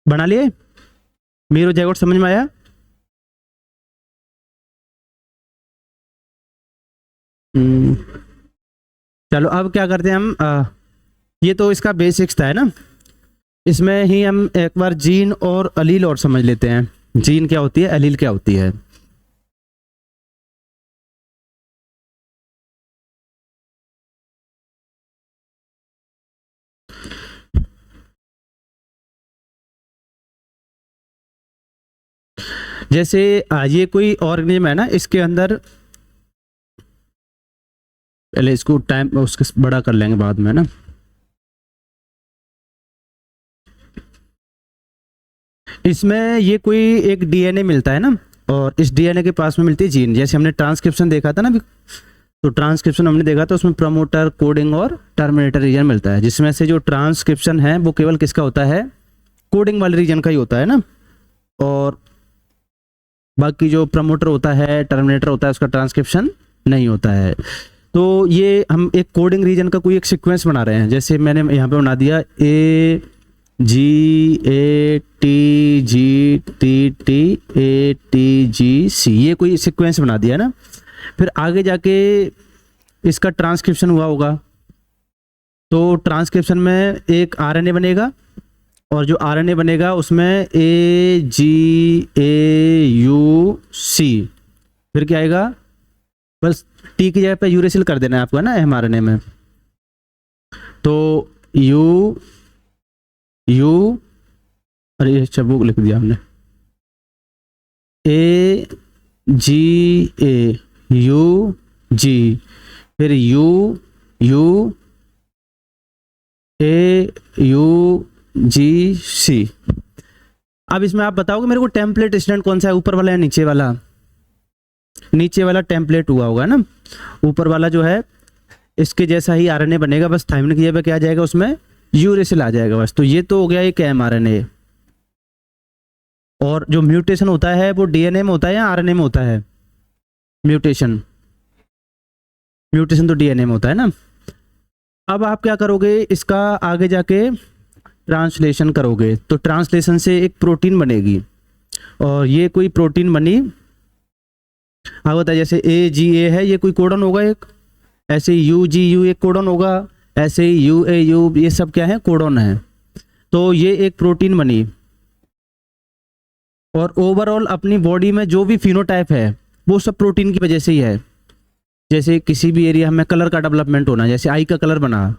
बना लिए? मीरो जैगोट समझ में आया? हम्म, चलो अब क्या करते हैं हम, ये तो इसका बेसिक्स था है ना। इसमें ही हम एक बार जीन और अलील और समझ लेते हैं। जीन क्या होती है, अलील क्या होती है। जैसे ये कोई ऑर्गेनिज्म है ना, इसके अंदर, पहले इसको टाइम उसके बड़ा कर लेंगे बाद में ना। इसमें ये कोई एक डीएनए मिलता है ना, और इस डीएनए के पास में मिलती है जीन। जैसे हमने ट्रांसक्रिप्शन देखा था ना अभी, तो ट्रांसक्रिप्शन हमने देखा था, उसमें प्रमोटर, कोडिंग और टर्मिनेटर रीजन मिलता है, जिसमें से जो ट्रांसक्रिप्शन है वो केवल किसका होता है, कोडिंग वाले रीजन का ही होता है ना। और बाकी जो प्रमोटर होता है, टर्मिनेटर होता है, उसका ट्रांसक्रिप्शन नहीं होता है। तो ये हम एक कोडिंग रीजन का कोई एक सीक्वेंस बना रहे हैं। जैसे मैंने यहाँ पे बना दिया A G A T G T T A T G C, ये कोई सीक्वेंस बना दिया ना। फिर आगे जाके इसका ट्रांसक्रिप्शन हुआ होगा, तो ट्रांसक्रिप्शन में एक आरएनए बनेगा, और जो आरएनए बनेगा उसमें ए जी ए यू सी, फिर क्या आएगा, बस टी की जगह पे यूरेसिल कर देना है आपको, है ना, एमआरएनए में। तो यू यू, अरे अच्छा बुक लिख दिया हमने, ए जी ए यू जी, फिर you U A U G सी। अब इसमें आप बताओगे मेरे को टेम्पलेट स्टैंड कौन सा है, ऊपर वाला या नीचे वाला? नीचे वाला टेम्पलेट हुआ होगा ना। ऊपर वाला जो है इसके जैसा ही आरएनए बनेगा, बस थाइमिन की जगह पे क्या आ जाएगा, उसमें यूरेसिल आ जाएगा बस। तो ये तो हो गया एक एमआरएनए। और जो म्यूटेशन होता है वो डीएनए में होता है या आरएनए में होता है? म्यूटेशन, म्यूटेशन तो डीएनए में होता है ना। अब आप क्या करोगे, इसका आगे जाके ट्रांसलेशन करोगे, तो ट्रांसलेशन से एक प्रोटीन बनेगी, और ये कोई प्रोटीन बनी, हाँ बताइए, जैसे ए जी ए है, ये कोई कोडन होगा एक, ऐसे यू जी यू एक कोडन होगा, ऐसे ही यू ए यू, ये सब क्या है, कोडन है। तो ये एक प्रोटीन बनी, और ओवरऑल अपनी बॉडी में जो भी फिनोटाइप है वो सब प्रोटीन की वजह से ही है। जैसे किसी भी एरिया में कलर का डेवलपमेंट होना, जैसे आई का कलर बना,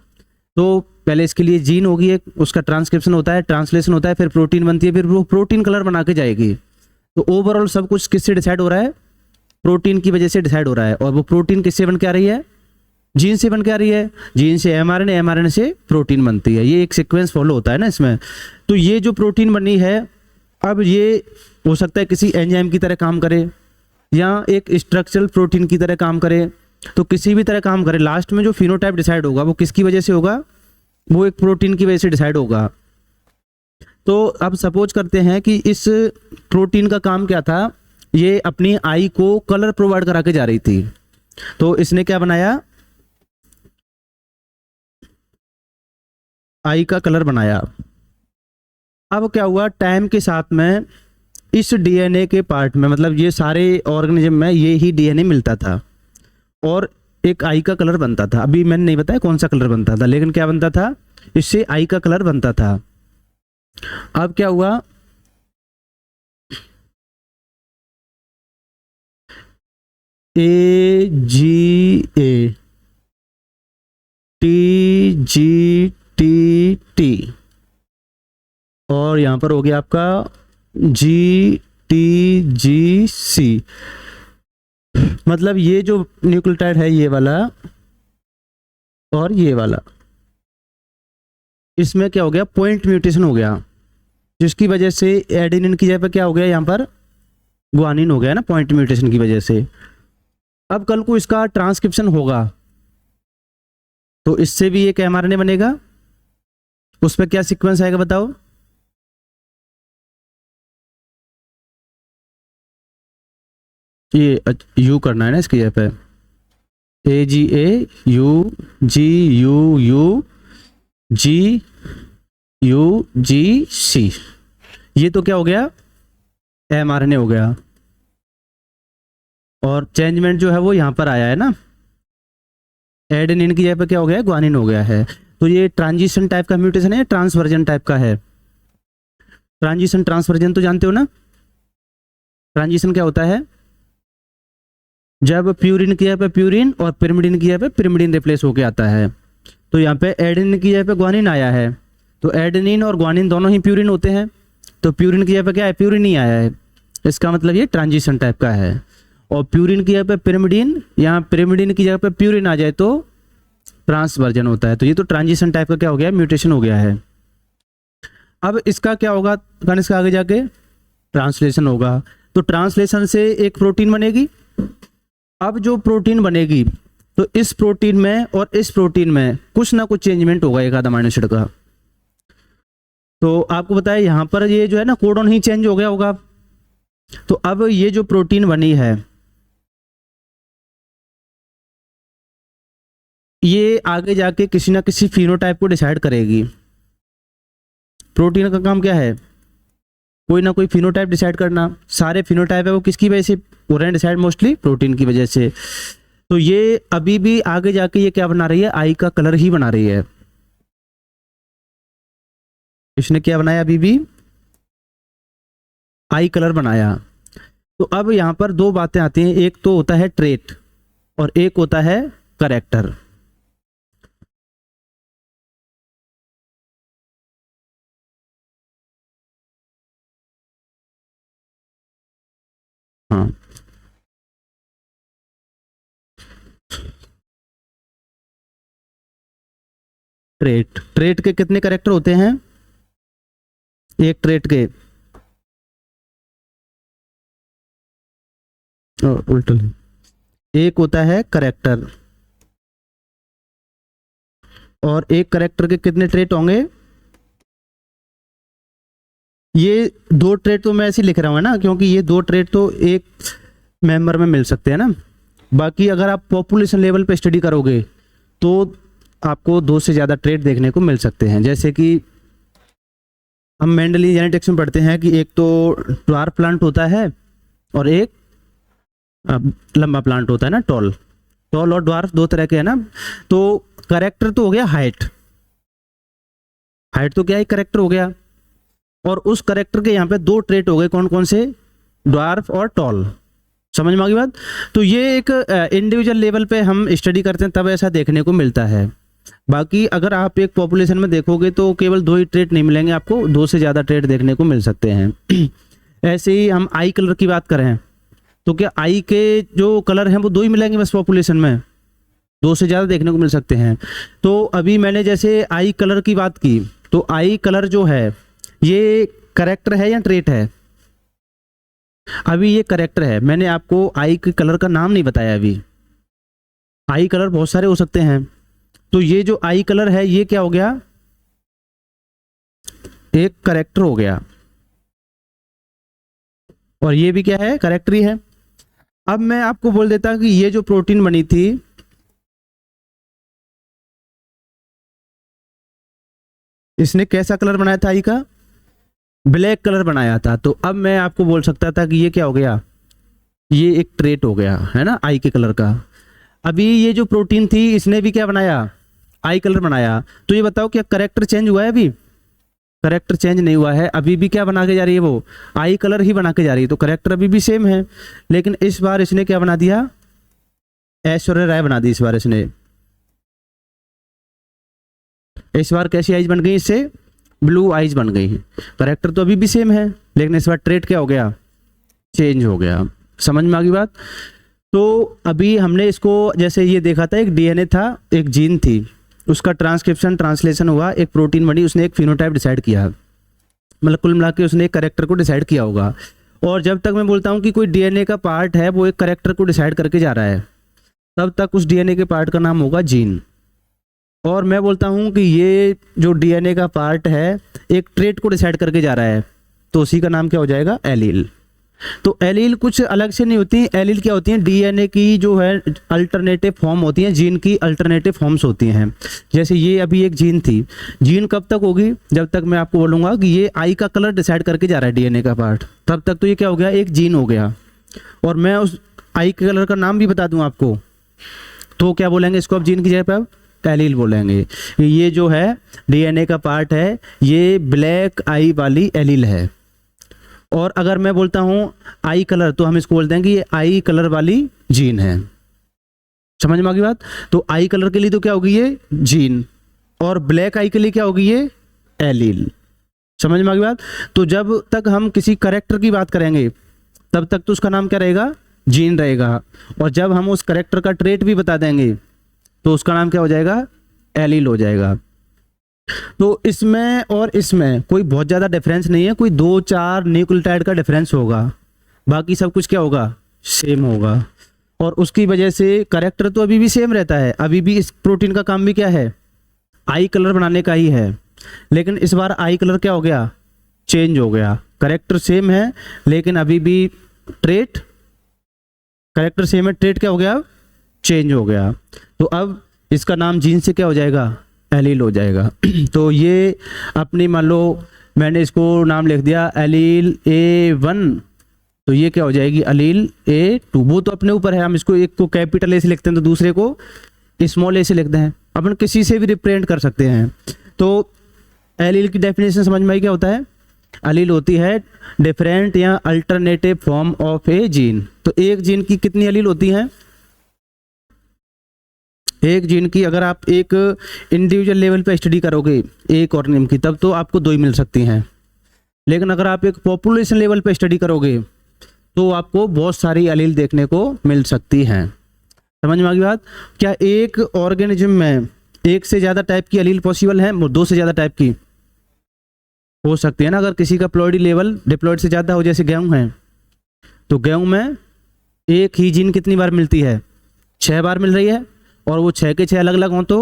तो पहले इसके लिए जीन होगी एक, उसका ट्रांसक्रिप्शन होता है, ट्रांसलेशन होता है, फिर प्रोटीन बनती है, फिर वो प्रोटीन कलर बना के जाएगी। तो ओवरऑल सब कुछ किससे डिसाइड हो रहा है, प्रोटीन की वजह से डिसाइड हो रहा है। और वो प्रोटीन किससे बन के आ रही है, जीन से बन के आ रही है, जीन से एमआरएनए, एमआरएनए से प्रोटीन बनती है। ये एक सीक्वेंस फॉलो होता है ना इसमें। तो ये जो प्रोटीन बनी है, अब ये हो सकता है किसी एंजाइम की तरह काम करे, या एक स्ट्रक्चरल प्रोटीन की तरह काम करे, तो किसी भी तरह काम करे, लास्ट में जो फिनोटाइप डिसाइड होगा वो किसकी वजह से होगा, वो एक प्रोटीन की वजह से डिसाइड होगा। तो अब सपोज करते हैं कि इस प्रोटीन का काम क्या था, ये अपनी आई को कलर प्रोवाइड करा के जा रही थी। तो इसने क्या बनाया, आई का कलर बनाया। अब क्या हुआ, टाइम के साथ में इस डीएनए के पार्ट में, मतलब ये सारे ऑर्गेनिज्म में ये ही डीएनए मिलता था, और एक आई का कलर बनता था। अभी मैंने नहीं बताया कौन सा कलर बनता था, लेकिन क्या बनता था, इससे आई का कलर बनता था। अब क्या हुआ, A G A T G T T, और यहां पर हो गया आपका जी टी जी सी। मतलब ये जो न्यूक्लियोटाइड है, ये वाला और ये वाला, इसमें क्या हो गया, पॉइंट म्यूटेशन हो गया, जिसकी वजह से एडेनिन की जगह पर क्या हो गया, यहाँ पर गुआनिन हो गया ना, पॉइंट म्यूटेशन की वजह से। अब कल को इसका ट्रांसक्रिप्शन होगा, तो इससे भी एक एमआरएनए बनेगा, उस पर क्या सीक्वेंस आएगा बताओ। ये यू करना है ना इसकी जगह पे, A G A U G U U G U G C. ये तो क्या हो गया, mRNA हो गया, और चेंजमेंट जो है वो यहाँ पर आया है ना, एडेनिन की जगह पे क्या हो गया है, ग्वानिन हो गया है। तो ये ट्रांजिशन टाइप का म्यूटेशन है, ट्रांसवर्जन टाइप का है। ट्रांजिशन ट्रांसवर्जन तो जानते हो ना, ट्रांजिशन क्या होता है, जब प्यूरिन की जगह पे प्यूरिन और पिरिमिडिन की जगह पे पिरिमिडिन रिप्लेस होके आता है। तो यहाँ पे एडेनिन की जगह पे ग्वानिन आया है, तो एडेनिन और ग्वानिन दोनों ही प्यूरिन होते हैं, तो प्यूरिन की जगह पे क्या है, प्यूरिन ही आया है, इसका मतलब ये ट्रांजिशन टाइप का है। और प्यूरिन की जगह पे पिरिमिडिन, यहाँ पिरिमिडिन की जगह पे प्यूरिन आ जाए तो ट्रांसवर्जन होता है। तो ये तो ट्रांजिशन टाइप का क्या हो गया, म्यूटेशन हो गया है। अब इसका क्या होगा, इसका आगे जाके ट्रांसलेशन होगा। तो ट्रांसलेशन से एक प्रोटीन बनेगी। अब जो प्रोटीन बनेगी, तो इस प्रोटीन में और इस प्रोटीन में कुछ ना कुछ चेंजमेंट होगा एक आधा अमीनो एसिड का। तो आपको बताया यहाँ पर ये जो है ना कोडोन ही चेंज हो गया होगा। तो अब ये जो प्रोटीन बनी है, ये आगे जाके किसी ना किसी फिनोटाइप को डिसाइड करेगी। प्रोटीन का काम क्या है, कोई ना कोई फिनोटाइप डिसाइड करना। सारे फिनोटाइप है वो किसकी वजह से हो रहे हैं डिसाइड, मोस्टली प्रोटीन की वजह से। तो ये अभी भी आगे जाके ये क्या बना रही है, आई का कलर ही बना रही है। इसने क्या बनाया, अभी भी आई कलर बनाया। तो अब यहाँ पर दो बातें आती हैं, एक तो होता है ट्रेट और एक होता है करेक्टर। हाँ, ट्रेट, ट्रेट के कितने करेक्टर होते हैं, एक ट्रेट के उल्टा, एक होता है करेक्टर, और एक करेक्टर के कितने ट्रेट होंगे, ये दो ट्रेट तो मैं ऐसे ही लिख रहा हूँ ना, क्योंकि ये दो ट्रेट तो एक मेंबर में मिल सकते हैं ना। बाकी अगर आप पॉपुलेशन लेवल पे स्टडी करोगे तो आपको दो से ज़्यादा ट्रेट देखने को मिल सकते हैं। जैसे कि हम मेंडली जेनेटिक्स में पढ़ते हैं कि एक तो ड्वार्फ प्लांट होता है और एक लंबा प्लांट होता है ना, टॉल। टॉल और ड्वार्फ दो तरह के है ना। तो करेक्टर तो हो गया हाइट, हाइट तो क्या है, करेक्टर हो गया। और उस करेक्टर के यहाँ पे दो ट्रेट हो गए, कौन कौन से, ड्वार्फ और टॉल। समझ में आ गई बात। तो ये एक इंडिविजुअल लेवल पे हम स्टडी करते हैं तब ऐसा देखने को मिलता है। बाकी अगर आप एक पॉपुलेशन में देखोगे तो केवल दो ही ट्रेट नहीं मिलेंगे आपको, दो से ज़्यादा ट्रेट देखने को मिल सकते हैं। ऐसे ही हम आई कलर की बात करें तो क्या आई के जो कलर हैं वो दो ही मिलेंगे बस पॉपुलेशन में, दो से ज़्यादा देखने को मिल सकते हैं। तो अभी मैंने जैसे आई कलर की बात की, तो आई कलर जो है ये करेक्टर है या ट्रेट है, अभी ये करेक्टर है। मैंने आपको आई के कलर का नाम नहीं बताया अभी। आई कलर बहुत सारे हो सकते हैं। तो ये जो आई कलर है ये क्या हो गया, एक करेक्टर हो गया, और ये भी क्या है, करेक्टर ही है। अब मैं आपको बोल देता कि ये जो प्रोटीन बनी थी, इसने कैसा कलर बनाया था, आई का ब्लैक कलर बनाया था। तो अब मैं आपको बोल सकता था कि ये क्या हो गया, ये एक ट्रेट हो गया है ना आई के कलर का। अभी ये जो प्रोटीन थी इसने भी क्या बनाया, आई कलर बनाया। तो ये बताओ क्या करेक्टर चेंज हुआ है, अभी करेक्टर चेंज नहीं हुआ है, अभी भी क्या बना के जा रही है, वो आई कलर ही बना के जा रही है। तो करेक्टर अभी भी सेम है, लेकिन इस बार इसने क्या बना दिया, ऐश्वर्या राय बना दी इस बार इसने। इस बार कैसी आइज बन गई, इससे ब्लू आइज बन गई है। करेक्टर तो अभी भी सेम है, लेकिन इस बार ट्रेट क्या हो गया, चेंज हो गया। समझ में आ गई बात। तो अभी हमने इसको जैसे ये देखा था, एक डीएनए था, एक जीन थी, उसका ट्रांसक्रिप्शन ट्रांसलेशन हुआ, एक प्रोटीन बनी, उसने एक फिनोटाइप डिसाइड किया, मतलब कुल मिला के उसने एक करेक्टर को डिसाइड किया होगा। और जब तक मैं बोलता हूँ कि कोई डीएनए का पार्ट है वो एक करेक्टर को डिसाइड करके जा रहा है, तब तक उस डीएनए के पार्ट का नाम होगा जीन। और मैं बोलता हूँ कि ये जो डीएनए का पार्ट है एक ट्रेट को डिसाइड करके जा रहा है, तो उसी का नाम क्या हो जाएगा, एलील। तो एलील कुछ अलग से नहीं होती। एलील क्या होती है, डीएनए की जो है अल्टरनेटिव फॉर्म होती है, जीन की अल्टरनेटिव फॉर्म्स होती हैं। जैसे ये अभी एक जीन थी, जीन कब तक होगी, जब तक मैं आपको बोलूंगा कि ये आई का कलर डिसाइड करके जा रहा है डीएनए का पार्ट, तब तक तो ये क्या हो गया, एक जीन हो गया। और मैं उस आई के कलर का नाम भी बता दूं आपको, तो क्या बोलेंगे इसको, अब जीन की जगह पे अब एलील बोलेंगे। ये जो है डीएनए का पार्ट है, ये ब्लैक आई वाली एलील है। और अगर मैं बोलता हूं आई कलर, तो हम इसको बोलते हैं कि ये आई कलर वाली जीन है। समझ में आ गई बात। तो आई कलर के लिए तो क्या होगी, ये जीन, और ब्लैक आई के लिए क्या होगी, ये एलील। समझ में आ गई बात। तो जब तक हम किसी करेक्टर की बात करेंगे तब तक तो उसका नाम क्या रहेगा, जीन रहेगा। और जब हम उस करेक्टर का ट्रेट भी बता देंगे तो उसका नाम क्या हो जाएगा, एलील हो जाएगा। तो इसमें और इसमें कोई बहुत ज़्यादा डिफरेंस नहीं है, कोई 2-4 न्यूक्लियोटाइड का डिफरेंस होगा, बाकी सब कुछ क्या होगा, सेम होगा। और उसकी वजह से करेक्टर तो अभी भी सेम रहता है, अभी भी इस प्रोटीन का काम भी क्या है, आई कलर बनाने का ही है। लेकिन इस बार आई कलर क्या हो गया, चेंज हो गया। करेक्टर सेम है लेकिन अभी भी ट्रेट, करेक्टर सेम है, ट्रेट क्या हो गया, चेंज हो गया। तो अब इसका नाम जीन से क्या हो जाएगा, एलील हो जाएगा। तो ये अपनी, मान लो मैंने इसको नाम लिख दिया एलील A1, तो ये क्या हो जाएगी, एलील A2। वो तो अपने ऊपर है, हम इसको एक को कैपिटल ए से लिखते हैं तो दूसरे को स्मॉल ए से लिखते हैं, अपन किसी से भी रिप्रेजेंट कर सकते हैं। तो एलील की डेफिनेशन समझ में आई, क्या होता है, एलील होती है डिफरेंट या alternative form of A gene. तो एक जीन की कितनी एलील होती हैं, एक जीन की अगर आप एक इंडिविजुअल लेवल पे स्टडी करोगे एक ऑर्गेनिज्म की, तब तो आपको 2 ही मिल सकती हैं। लेकिन अगर आप एक पॉपुलेशन लेवल पे स्टडी करोगे तो आपको बहुत सारी एलील देखने को मिल सकती हैं। समझ में आ गई बात। क्या एक ऑर्गेनिज्म में एक से ज़्यादा टाइप की एलील पॉसिबल है, 2 से ज़्यादा टाइप की हो सकती है ना। अगर किसी का प्लॉइडी लेवल डिप्लॉइड से ज़्यादा हो, जैसे गेहूँ है, तो गेहूँ में एक ही जीन कितनी बार मिलती है, 6 बार मिल रही है, और वो 6 के 6 अलग अलग हों तो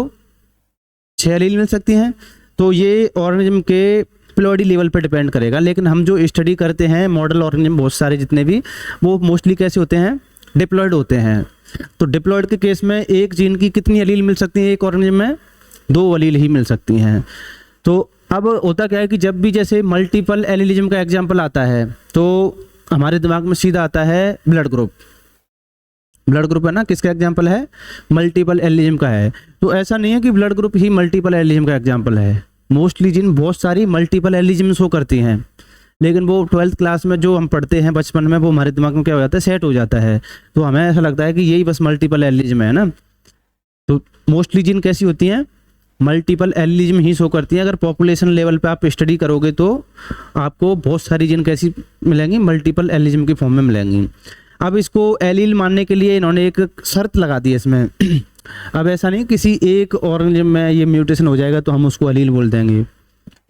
6 एलील मिल सकती हैं। तो ये ऑर्गेनिज्म के प्लॉइडी लेवल पर डिपेंड करेगा। लेकिन हम जो स्टडी करते हैं मॉडल ऑर्गेनिज्म बहुत सारे जितने भी, वो मोस्टली कैसे होते हैं, डिप्लॉइड होते हैं। तो डिप्लॉइड के केस में एक जीन की कितनी एलील मिल सकती है, एक ऑर्गेनिज्म में 2 एलील ही मिल सकती हैं। तो अब होता क्या है कि जब भी जैसे मल्टीपल एलीलिज्म का एग्जाम्पल आता है तो हमारे दिमाग में सीधा आता है ब्लड ग्रुप। ब्लड ग्रुप है ना, किसका एग्जाम्पल है, मल्टीपल एलिज्म का है। तो ऐसा नहीं है कि ब्लड ग्रुप ही मल्टीपल एलिज्म का एग्जाम्पल है। मोस्टली जिन बहुत सारी मल्टीपल एलिज्म शो करती हैं, लेकिन वो 12th क्लास में जो हम पढ़ते हैं बचपन में, वो हमारे दिमाग में क्या हो जाता है, सेट हो जाता है। तो हमें ऐसा लगता है कि यही बस मल्टीपल एलिज्म है ना। तो मोस्टली जिन कैसी होती हैं, मल्टीपल एलिज्म ही शो करती हैं। अगर पॉपुलेशन लेवल पे आप स्टडी करोगे तो आपको बहुत सारी जिन कैसी मिलेंगी, मल्टीपल एलिज्म की फॉर्म में मिलेंगी। अब इसको एलील मानने के लिए इन्होंने एक शर्त लगा दी है इसमें। अब ऐसा नहीं किसी एक ऑर्गेनिज्म में ये म्यूटेशन हो जाएगा तो हम उसको एलील बोल देंगे।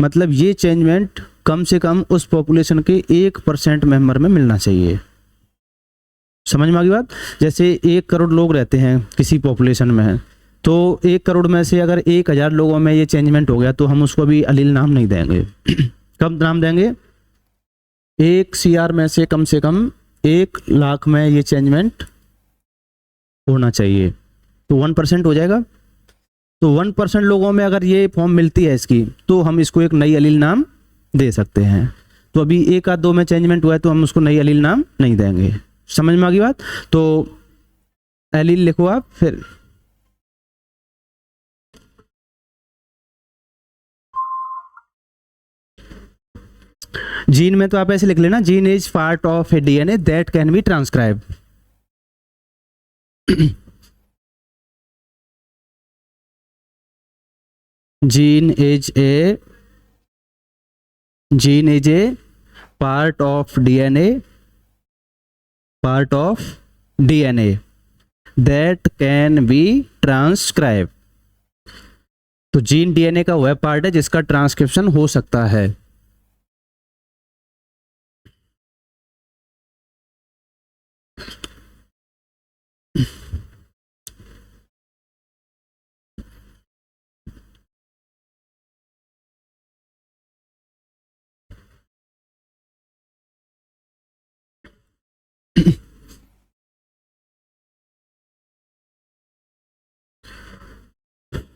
मतलब ये चेंजमेंट कम से कम उस पॉपुलेशन के 1% मेंबर में मिलना चाहिए। समझ में आ गई बात। जैसे 1 करोड़ लोग रहते हैं किसी पॉपुलेशन में, तो 1 करोड़ में से अगर 1000 लोगों में ये चेंजमेंट हो गया तो हम उसको भी एलील नाम नहीं देंगे। कब नाम देंगे, 1 CR में से कम 1 लाख में ये चेंजमेंट होना चाहिए, तो 1% हो जाएगा। तो 1% लोगों में अगर ये फॉर्म मिलती है इसकी, तो हम इसको एक नई एलील नाम दे सकते हैं। तो अभी 1 या 2 में चेंजमेंट हुआ है तो हम उसको नई एलील नाम नहीं देंगे। समझ में आ गई बात। तो एलील लिखो आप। फिर जीन में तो आप ऐसे लिख लेना, gene is part of A DNA that can be transcribe. Gene is a part of DNA that can be transcribe. तो जीन डीएनए का वह पार्ट है जिसका ट्रांसक्रिप्शन हो सकता है।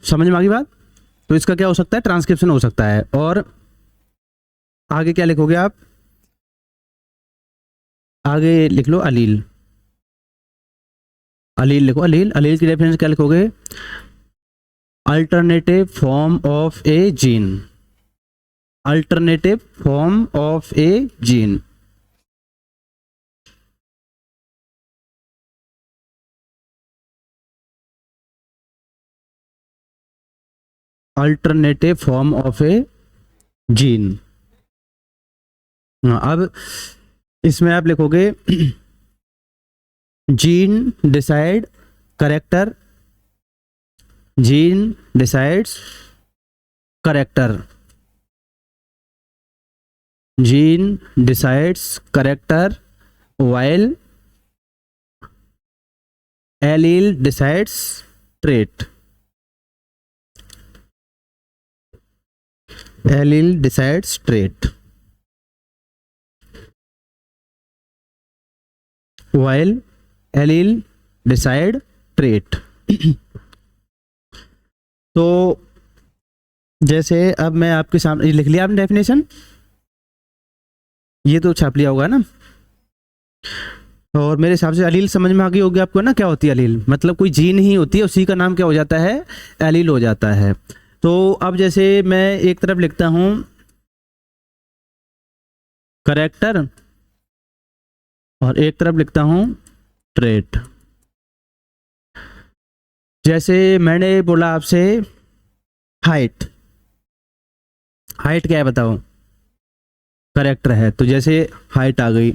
समझ में आ गई बात? तो इसका क्या हो सकता है, ट्रांसक्रिप्शन हो सकता है। और आगे क्या लिखोगे आप, आगे लिख लो अलील, अलील लिखो, अलील, अलील की डेफिनेशन क्या लिखोगे, alternative form of A gene, alternative form of A gene. Alternative form of A gene. अब इसमें आप लिखोगे gene decide character, gene decides character, gene decides character while allele decides trait, allele decides trait while allele decide trait। तो जैसे अब मैं आपके सामने लिख लिया आपने डेफिनेशन, ये तो छाप लिया होगा ना। और मेरे हिसाब से अलील समझ में आ गई होगी आपको ना, क्या होती है अलील, मतलब कोई जीन ही होती है, उसी का नाम क्या हो जाता है, एलील हो जाता है। तो अब जैसे मैं एक तरफ लिखता हूं करेक्टर और एक तरफ लिखता हूं ट्रेट। जैसे मैंने बोला आपसे हाइट, हाइट क्या है बताओ, करेक्टर है, तो जैसे हाइट आ गई।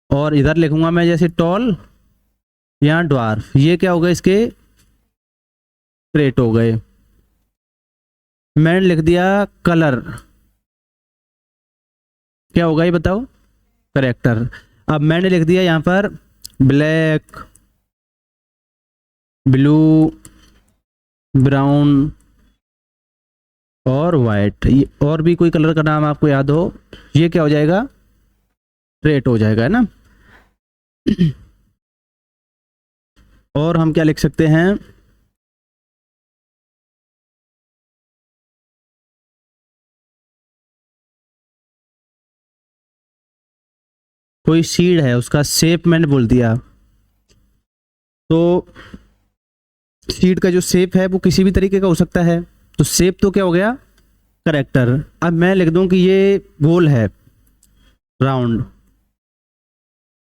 और इधर लिखूंगा मैं जैसे टॉल या ड्वार्फ, ये क्या हो गए, इसके ट्रेट हो गए। मैंने लिख दिया कलर, क्या होगा ये बताओ, करेक्टर। अब मैंने लिख दिया यहां पर ब्लैक, ब्लू, ब्राउन और वाइट, और भी कोई कलर का नाम आपको याद हो, ये क्या हो जाएगा, ट्रेट हो जाएगा, है ना। और हम क्या लिख सकते हैं, कोई सीड है उसका शेप मैंने बोल दिया, तो सीड का जो शेप है वो किसी भी तरीके का हो सकता है, तो शेप तो क्या हो गया, करेक्टर। अब मैं लिख दूं कि ये गोल है, राउंड,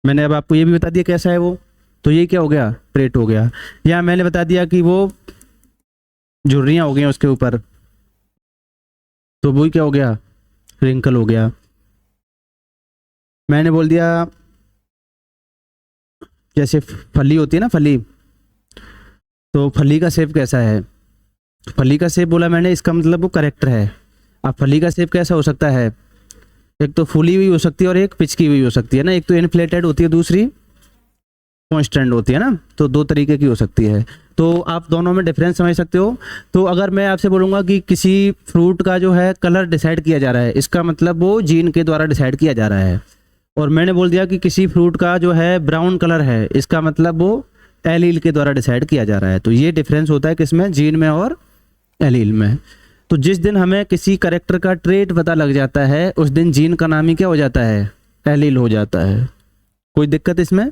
मैंने अब आपको ये भी बता दिया कैसा है वो, तो ये क्या हो गया, ट्रेट हो गया। या मैंने बता दिया कि वो झुर्रियां हो गई उसके ऊपर, तो वो क्या हो गया, रिंकल हो गया। मैंने बोल दिया जैसे फली होती है ना, फली, तो फली का शेप कैसा है, फली का शेप बोला मैंने, इसका मतलब वो करेक्टर है। अब फली का शेप कैसा हो सकता है, एक तो फूली हुई हो सकती है और एक पिचकी हुई हो सकती है ना, एक तो इन्फ्लेटेड होती है, दूसरी कॉन्स्टेंट होती है ना, तो दो तरीके की हो सकती है। तो आप दोनों में डिफरेंस समझ सकते हो। तो अगर मैं आपसे बोलूँगा कि किसी फ्रूट का जो है कलर डिसाइड किया जा रहा है, इसका मतलब वो जीन के द्वारा डिसाइड किया जा रहा है। और मैंने बोल दिया कि किसी फ्रूट का जो है ब्राउन कलर है, इसका मतलब वो एलील के द्वारा डिसाइड किया जा रहा है। तो ये डिफरेंस होता है किसमें, जीन में और एलील में। तो जिस दिन हमें किसी करेक्टर का ट्रेट पता लग जाता है, उस दिन जीन का नाम ही क्या हो जाता है, एलील हो जाता है। कोई दिक्कत इसमें?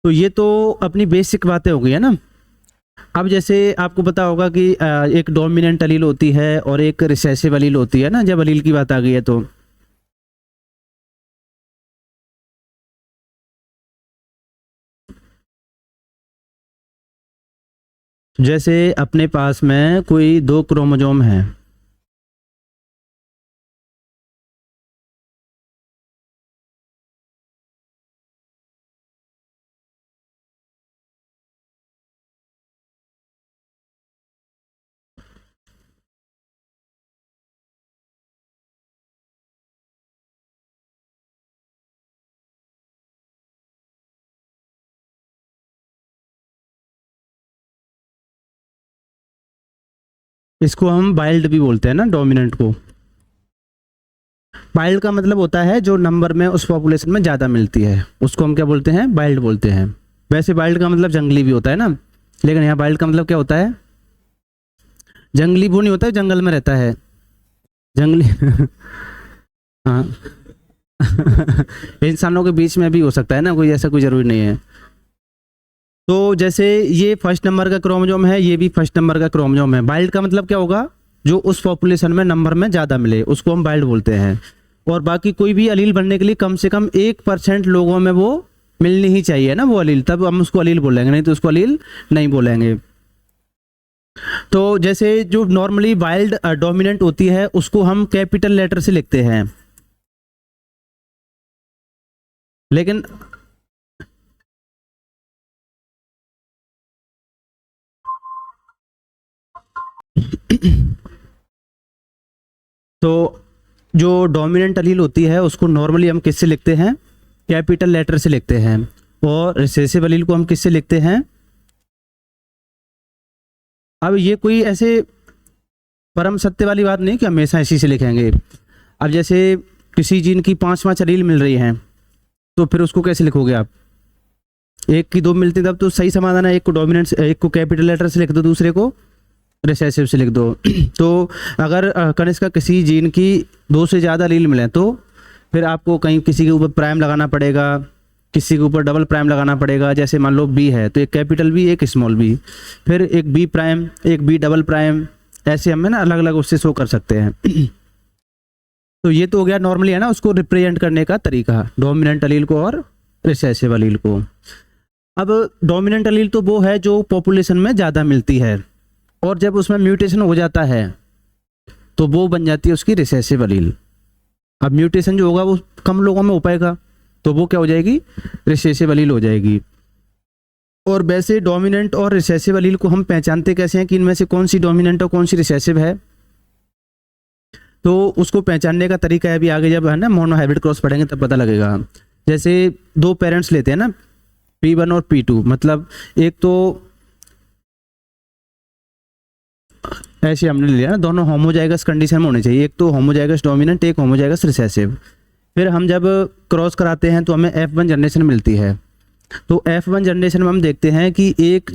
तो ये तो अपनी बेसिक बातें हो गई है ना। अब जैसे आपको पता होगा कि एक डोमिनेंट एलील होती है और एक रिसेसिव एलील होती है ना, जब एलील की बात आ गई है तो जैसे अपने पास में कोई दो क्रोमोसोम है, इसको हम वाइल्ड भी बोलते हैं ना, डोमिनेंट को। वाइल्ड का मतलब होता है जो नंबर में उस पॉपुलेशन में ज़्यादा मिलती है, उसको हम क्या बोलते हैं, वाइल्ड बोलते हैं। वैसे वाइल्ड का मतलब जंगली भी होता है ना, लेकिन यहाँ वाइल्ड का मतलब क्या होता है, जंगली वो नहीं होता है, जंगल में रहता है जंगली हाँ इंसानों के बीच में भी हो सकता है ना, कोई ऐसा कोई जरूरी नहीं है। तो जैसे ये फर्स्ट नंबर का क्रोमोसोम है, ये भी फर्स्ट नंबर का क्रोमोसोम है। वाइल्ड का मतलब क्या होगा, जो उस पॉपुलेशन में नंबर में ज़्यादा मिले उसको हम वाइल्ड बोलते हैं। और बाकी कोई भी अलील बनने के लिए कम से कम 1% लोगों में वो मिलनी ही चाहिए ना वो अलील, तब हम उसको अलील बोलेंगे, नहीं तो उसको अलील नहीं बोलेंगे। तो जैसे जो नॉर्मली वाइल्ड डोमिनेंट होती है उसको हम कैपिटल लेटर से लिखते हैं, लेकिन तो जो डोमिनेंट अलील होती है उसको नॉर्मली हम किससे लिखते हैं, कैपिटल लेटर से लिखते हैं। और रिसेसिव अलील को हम किससे लिखते हैं। अब ये कोई ऐसे परम सत्य वाली बात नहीं कि हमेशा इसी से लिखेंगे। अब जैसे किसी जीन की 5 अलील मिल रही हैं तो फिर उसको कैसे लिखोगे आप, एक की 2 मिलती तब तो सही समाधान है, एक को डोमिनेंट, एक को कैपिटल लेटर से लिख दो, दूसरे को रिसेसिव से लिख दो। तो अगर कनिष्क का किसी जीन की 2 से ज़्यादा अलील मिले तो फिर आपको कहीं किसी के ऊपर प्राइम लगाना पड़ेगा, किसी के ऊपर डबल प्राइम लगाना पड़ेगा। जैसे मान लो बी है तो एक कैपिटल बी एक स्मॉल बी, फिर एक बी प्राइम एक बी डबल प्राइम, ऐसे हमें ना अलग अलग उससे शो कर सकते हैं। तो ये तो हो गया नॉर्मली है ना उसको रिप्रेजेंट करने का तरीका, डोमिनेंट अलील को और रिसेसिव अलील को। अब डोमिनेंट अलील तो वो है जो पॉपुलेशन में ज़्यादा मिलती है, और जब उसमें म्यूटेशन हो जाता है तो वो बन जाती है उसकी रिसेसिव अलील। अब म्यूटेशन जो होगा वो कम लोगों में हो पाएगा तो वो क्या हो जाएगी, रिसेसिव अलील हो जाएगी। और वैसे डोमिनेंट और रिसेसिव अलील को हम पहचानते कैसे हैं कि इनमें से कौन सी डोमिनेंट और कौन सी रिसेसिव है। तो उसको पहचानने का तरीका है, अभी आगे जब है ना मोनो हाइब्रिड क्रॉस पढ़ेंगे तब पता लगेगा। जैसे 2 पेरेंट्स लेते हैं ना P1 और P2, मतलब एक तो ऐसे हमने लिया ना, दोनों होमोजाइगस कंडीशन में होने चाहिए, एक तो होमोजाइगस डोमिनेंट एक होमोजाइगस रिसेसिव। फिर हम जब क्रॉस कराते हैं तो हमें F1 जनरेशन मिलती है। तो F1 जनरेशन में हम देखते हैं कि एक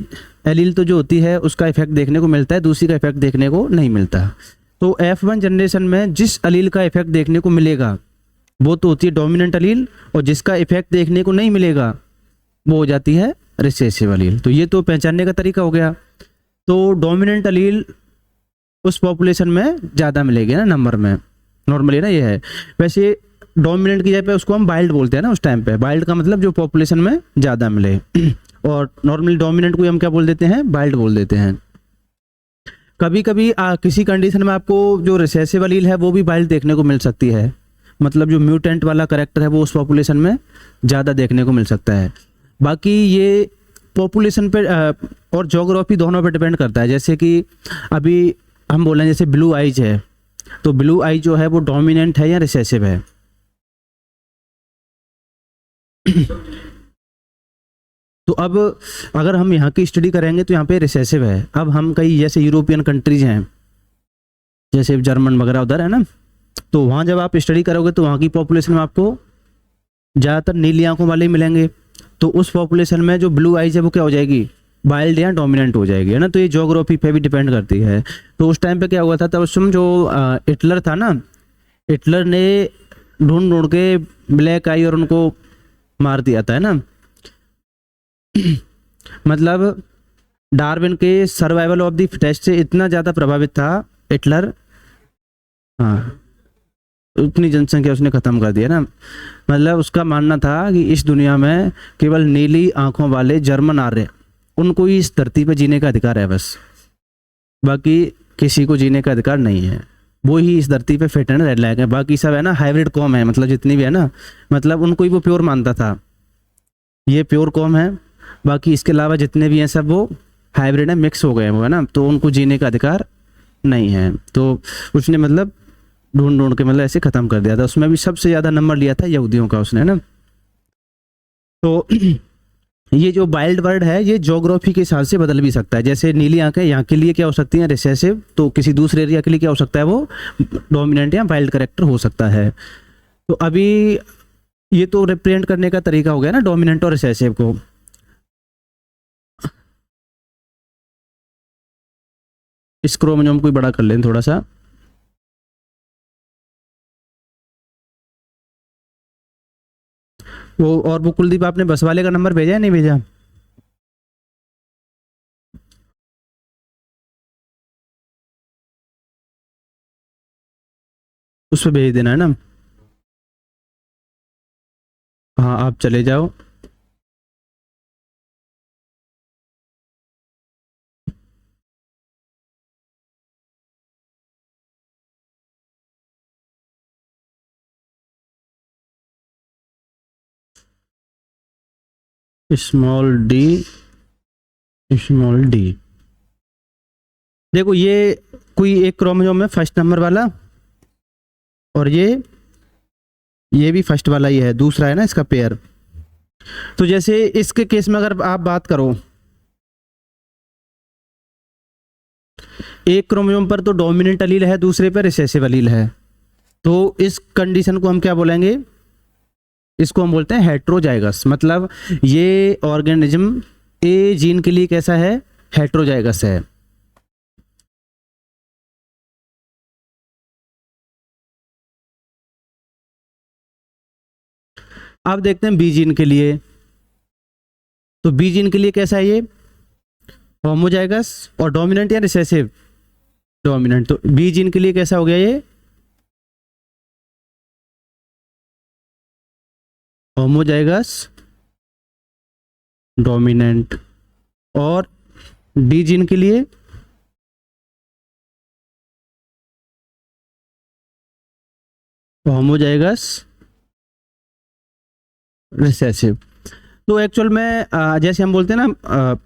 एलील तो जो होती है उसका इफेक्ट देखने को मिलता है, दूसरी का इफेक्ट देखने को नहीं मिलता। तो F1 जनरेशन में जिस अलील का इफेक्ट देखने को मिलेगा वो तो होती है डोमिनेंट अलील, और जिसका इफेक्ट देखने को नहीं मिलेगा वो हो जाती है रिसेसिव अलील। तो ये तो पहचानने का तरीका हो गया। तो डोमिनेंट अलील उस पॉपुलेशन में ज़्यादा मिलेगी ना नंबर में, नॉर्मली ना ये है। वैसे डोमिनेंट की जगह पे उसको हम वाइल्ड बोलते हैं ना उस टाइम पे, वाइल्ड का मतलब जो पॉपुलेशन में ज़्यादा मिले। और नॉर्मली डोमिनेंट को हम क्या बोल देते हैं, वाइल्ड बोल देते हैं। कभी कभी किसी कंडीशन में आपको जो रिसेसिव अलील है वो भी वाइल्ड देखने को मिल सकती है, मतलब जो म्यूटेंट वाला करैक्टर है वो उस पॉपुलेशन में ज़्यादा देखने को मिल सकता है। बाकी ये पॉपुलेशन पे और जोग्राफी दोनों पे डिपेंड करता है। जैसे कि अभी हम बोलें जैसे ब्लू आइज है, तो ब्लू आई जो है वो डोमिनेंट है या रिसेसिव है। तो अब अगर हम यहाँ की स्टडी करेंगे तो यहाँ पे रिसेसिव है। अब हम कई जैसे यूरोपियन कंट्रीज हैं जैसे जर्मन वगैरह उधर है ना, तो वहाँ जब आप स्टडी करोगे तो वहाँ की पॉपुलेशन में आपको ज़्यादातर नीली आंखों वाले ही मिलेंगे। तो उस पॉपुलेशन में जो ब्लू आइज है वो क्या हो जाएगी, वाइल्ड या डोमिनेंट हो जाएगी, है ना। तो ये ज्योग्राफी पे भी डिपेंड करती है। तो उस टाइम पे क्या हुआ था, तब उस समय जो हिटलर था ना, हिटलर ने ढूंढ ढूंढ के ब्लैक आई और उनको मार दिया था, है ना। मतलब डार्विन के सर्वाइवल ऑफ द फिटेस्ट से इतना ज़्यादा प्रभावित था हिटलर, हाँ, उतनी जनसंख्या उसने ख़त्म कर दिया ना। मतलब उसका मानना था कि इस दुनिया में केवल नीली आंखों वाले जर्मन आर्य, उनको ही इस धरती पे जीने का अधिकार है बस, बाकी किसी को जीने का अधिकार नहीं है। वो ही इस धरती पे फिट है ना, रेड लायक है। बाकी सब है ना हाइब्रिड कॉम है, मतलब जितनी भी है ना, मतलब उनको ही वो प्योर मानता था, ये प्योर कॉम है। बाकी इसके अलावा जितने भी हैं सब वो हाइब्रिड है, मिक्स हो गए वो, है ना। तो उनको जीने का अधिकार नहीं है। तो उसने मतलब ढूंढ ढूंढ के मतलब ऐसे ख़त्म कर दिया था। उसमें भी सबसे ज़्यादा नंबर लिया था यहूदियों का उसने, है ना। तो ये जो वाइल्ड वर्ड है ये ज्योग्राफी के हिसाब से बदल भी सकता है। जैसे नीली आंखें यहाँ के लिए क्या हो सकती हैं, रिसेसिव, तो किसी दूसरे एरिया के लिए क्या हो सकता है, वो डोमिनेंट या वाइल्ड कैरेक्टर हो सकता है। तो अभी ये तो रिप्रेजेंट करने का तरीका हो गया ना डोमिनेंट और रिसेसिव को। इस क्रोमोसोम को भी बड़ा कर लें थोड़ा सा। वो कुलदीप आपने बस वाले का नंबर भेजा है नहीं भेजा? उस पर भेज देना है ना। हाँ आप चले जाओ। Small D, small D. देखो ये कोई एक क्रोमोसोम है फर्स्ट नंबर वाला, और ये भी फर्स्ट वाला ही है, दूसरा है ना इसका पेयर। तो जैसे इसके केस में अगर आप बात करो, एक क्रोमोसोम पर तो डोमिनेंट अलील है, दूसरे पर रिसेसिव अलील है, तो इस कंडीशन को हम क्या बोलेंगे? इसको हम बोलते हैं हेट्रोजाइगस। मतलब ये ऑर्गेनिज्म ए जीन के लिए कैसा है? हेट्रोजाइगस है। अब देखते हैं बी जीन के लिए। तो बी जीन के लिए कैसा है? ये होमोजाइगस और डोमिनेंट या रिसेसिव? डोमिनेंट। तो बी जीन के लिए कैसा हो गया? ये होमोजाइगस डोमिनेंट। और डी जीन के लिए होमोजाइगस रिसेसिव। तो एक्चुअल में जैसे हम बोलते हैं ना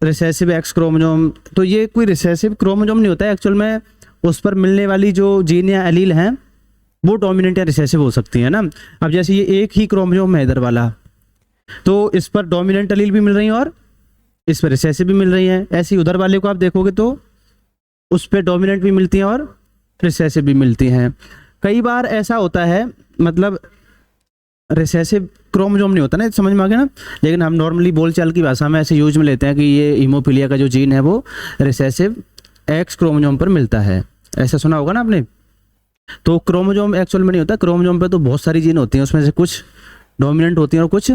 रिसेसिव एक्स क्रोमोसोम, तो ये कोई रिसेसिव क्रोमोसोम नहीं होता है एक्चुअल में। उस पर मिलने वाली जो जीन या एलील हैं वो डोमिनेंट या रिसेसिव हो सकती है ना। अब जैसे ये एक ही क्रोमोसोम है इधर वाला, तो इस पर डोमिनेंट एलील भी मिल रही है और इस पर रिसेसिव भी मिल रही है। ऐसे ही उधर वाले को आप देखोगे तो उस पर डोमिनेंट भी मिलती हैं और रिसेसिव भी मिलती हैं। कई बार ऐसा होता है, मतलब रिसेसिव क्रोमोसोम नहीं होता ना, समझ में आ गया ना। लेकिन हम नॉर्मली बोलचाल की भाषा में ऐसे यूज में लेते हैं कि ये हीमोफीलिया का जो जीन है वो रिसेसिव एक्स क्रोमोसोम पर मिलता है। ऐसा सुना होगा ना आपने। तो क्रोमोसोम एक्चुअल में नहीं होता, क्रोमोसोम पे तो बहुत सारी जीन होती हैं, उसमें से कुछ डोमिनेंट होती हैं और कुछ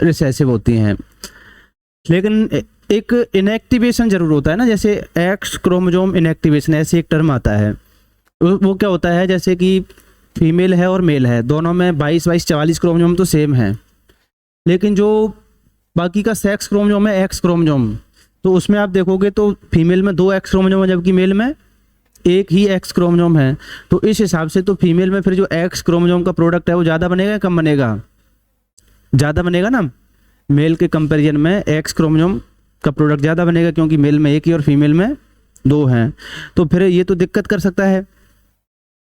रिसेसिव होती हैं। लेकिन एक इनएक्टिवेशन जरूर होता है ना, जैसे एक्स क्रोमोसोम इनएक्टिवेशन ऐसे एक टर्म आता है। वो क्या होता है? जैसे कि फीमेल है और मेल है, दोनों में 22-44 क्रोमोसोम तो सेम है, लेकिन जो बाकी का सेक्स क्रोमोसोम है एक्स क्रोमोसोम, तो उसमें आप देखोगे तो फीमेल में 2 एक्स क्रोमोसोम है जबकि मेल में एक ही एक्स क्रोमोसोम है। तो इस हिसाब से तो फीमेल में फिर जो एक्स क्रोमोसोम का प्रोडक्ट है वो ज़्यादा बनेगा या कम बनेगा? ज़्यादा बनेगा ना। मेल के कंपैरिजन में एक्स क्रोमोसोम का प्रोडक्ट ज़्यादा बनेगा, क्योंकि मेल में एक ही और फीमेल में 2 हैं। तो फिर ये तो दिक्कत कर सकता है।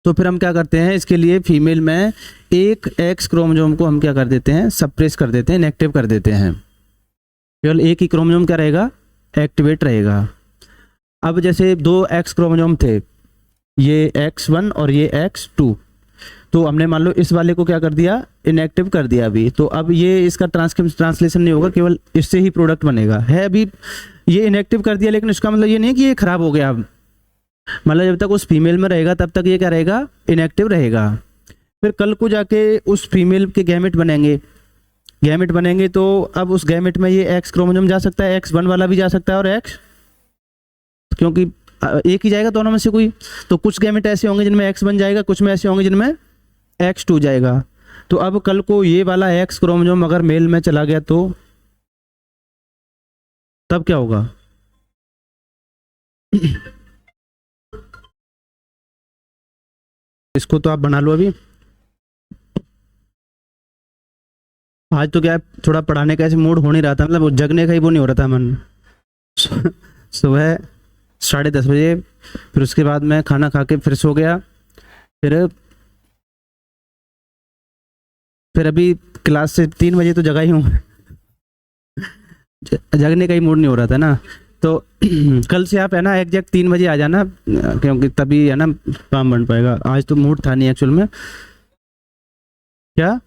तो फिर हम क्या करते हैं, इसके लिए फीमेल में एक एक्स क्रोमोसोम को हम क्या कर देते हैं? सप्रेस कर देते हैं, इनएक्टिव कर देते हैं। केवल एक ही क्रोमोसोम क्या रहेगा? एक्टिवेट रहेगा। अब जैसे 2 एक्स क्रोमोसोम थे, ये X1 और ये X2, तो हमने मान लो इस वाले को क्या कर दिया? इनएक्टिव कर दिया अभी। तो अब ये इसका ट्रांसलेशन नहीं होगा, केवल इससे ही प्रोडक्ट बनेगा। है अभी ये इनएक्टिव कर दिया, लेकिन इसका मतलब ये नहीं है कि ये खराब हो गया। अब मतलब जब तक उस फीमेल में रहेगा तब तक ये क्या रहेगा? इनएक्टिव रहेगा। फिर कल को जाके उस फीमेल के गैमेट बनेंगे, गैमेट बनेंगे तो अब उस गैमेट में ये एक्स क्रोमोसोम जा सकता है, X1 वाला भी जा सकता है और एक्स, क्योंकि एक ही जाएगा दोनों में से कोई। तो कुछ गैमेट ऐसे होंगे जिनमें X1 जाएगा, कुछ में ऐसे होंगे जिनमें X2 जाएगा। तो अब कल को ये वाला एक्स क्रोमोसोम अगर मेल में चला गया तो तब क्या होगा? इसको तो आप बना लो अभी। आज तो क्या है, थोड़ा पढ़ाने का ऐसे मूड हो नहीं रहा था, मतलब वो जगने का ही वो नहीं हो रहा था मन। सुबह 10:30 बजे, फिर उसके बाद मैं खाना खा के फिर सो गया। फिर अभी क्लास से 3 बजे तो जगा ही हूँ। जगने का ही मूड नहीं हो रहा था ना। तो कल से आप है ना एग्जैक्ट 3 बजे आ जाना, क्योंकि तभी है ना काम बन पाएगा। आज तो मूड था नहीं एक्चुअल में। क्या?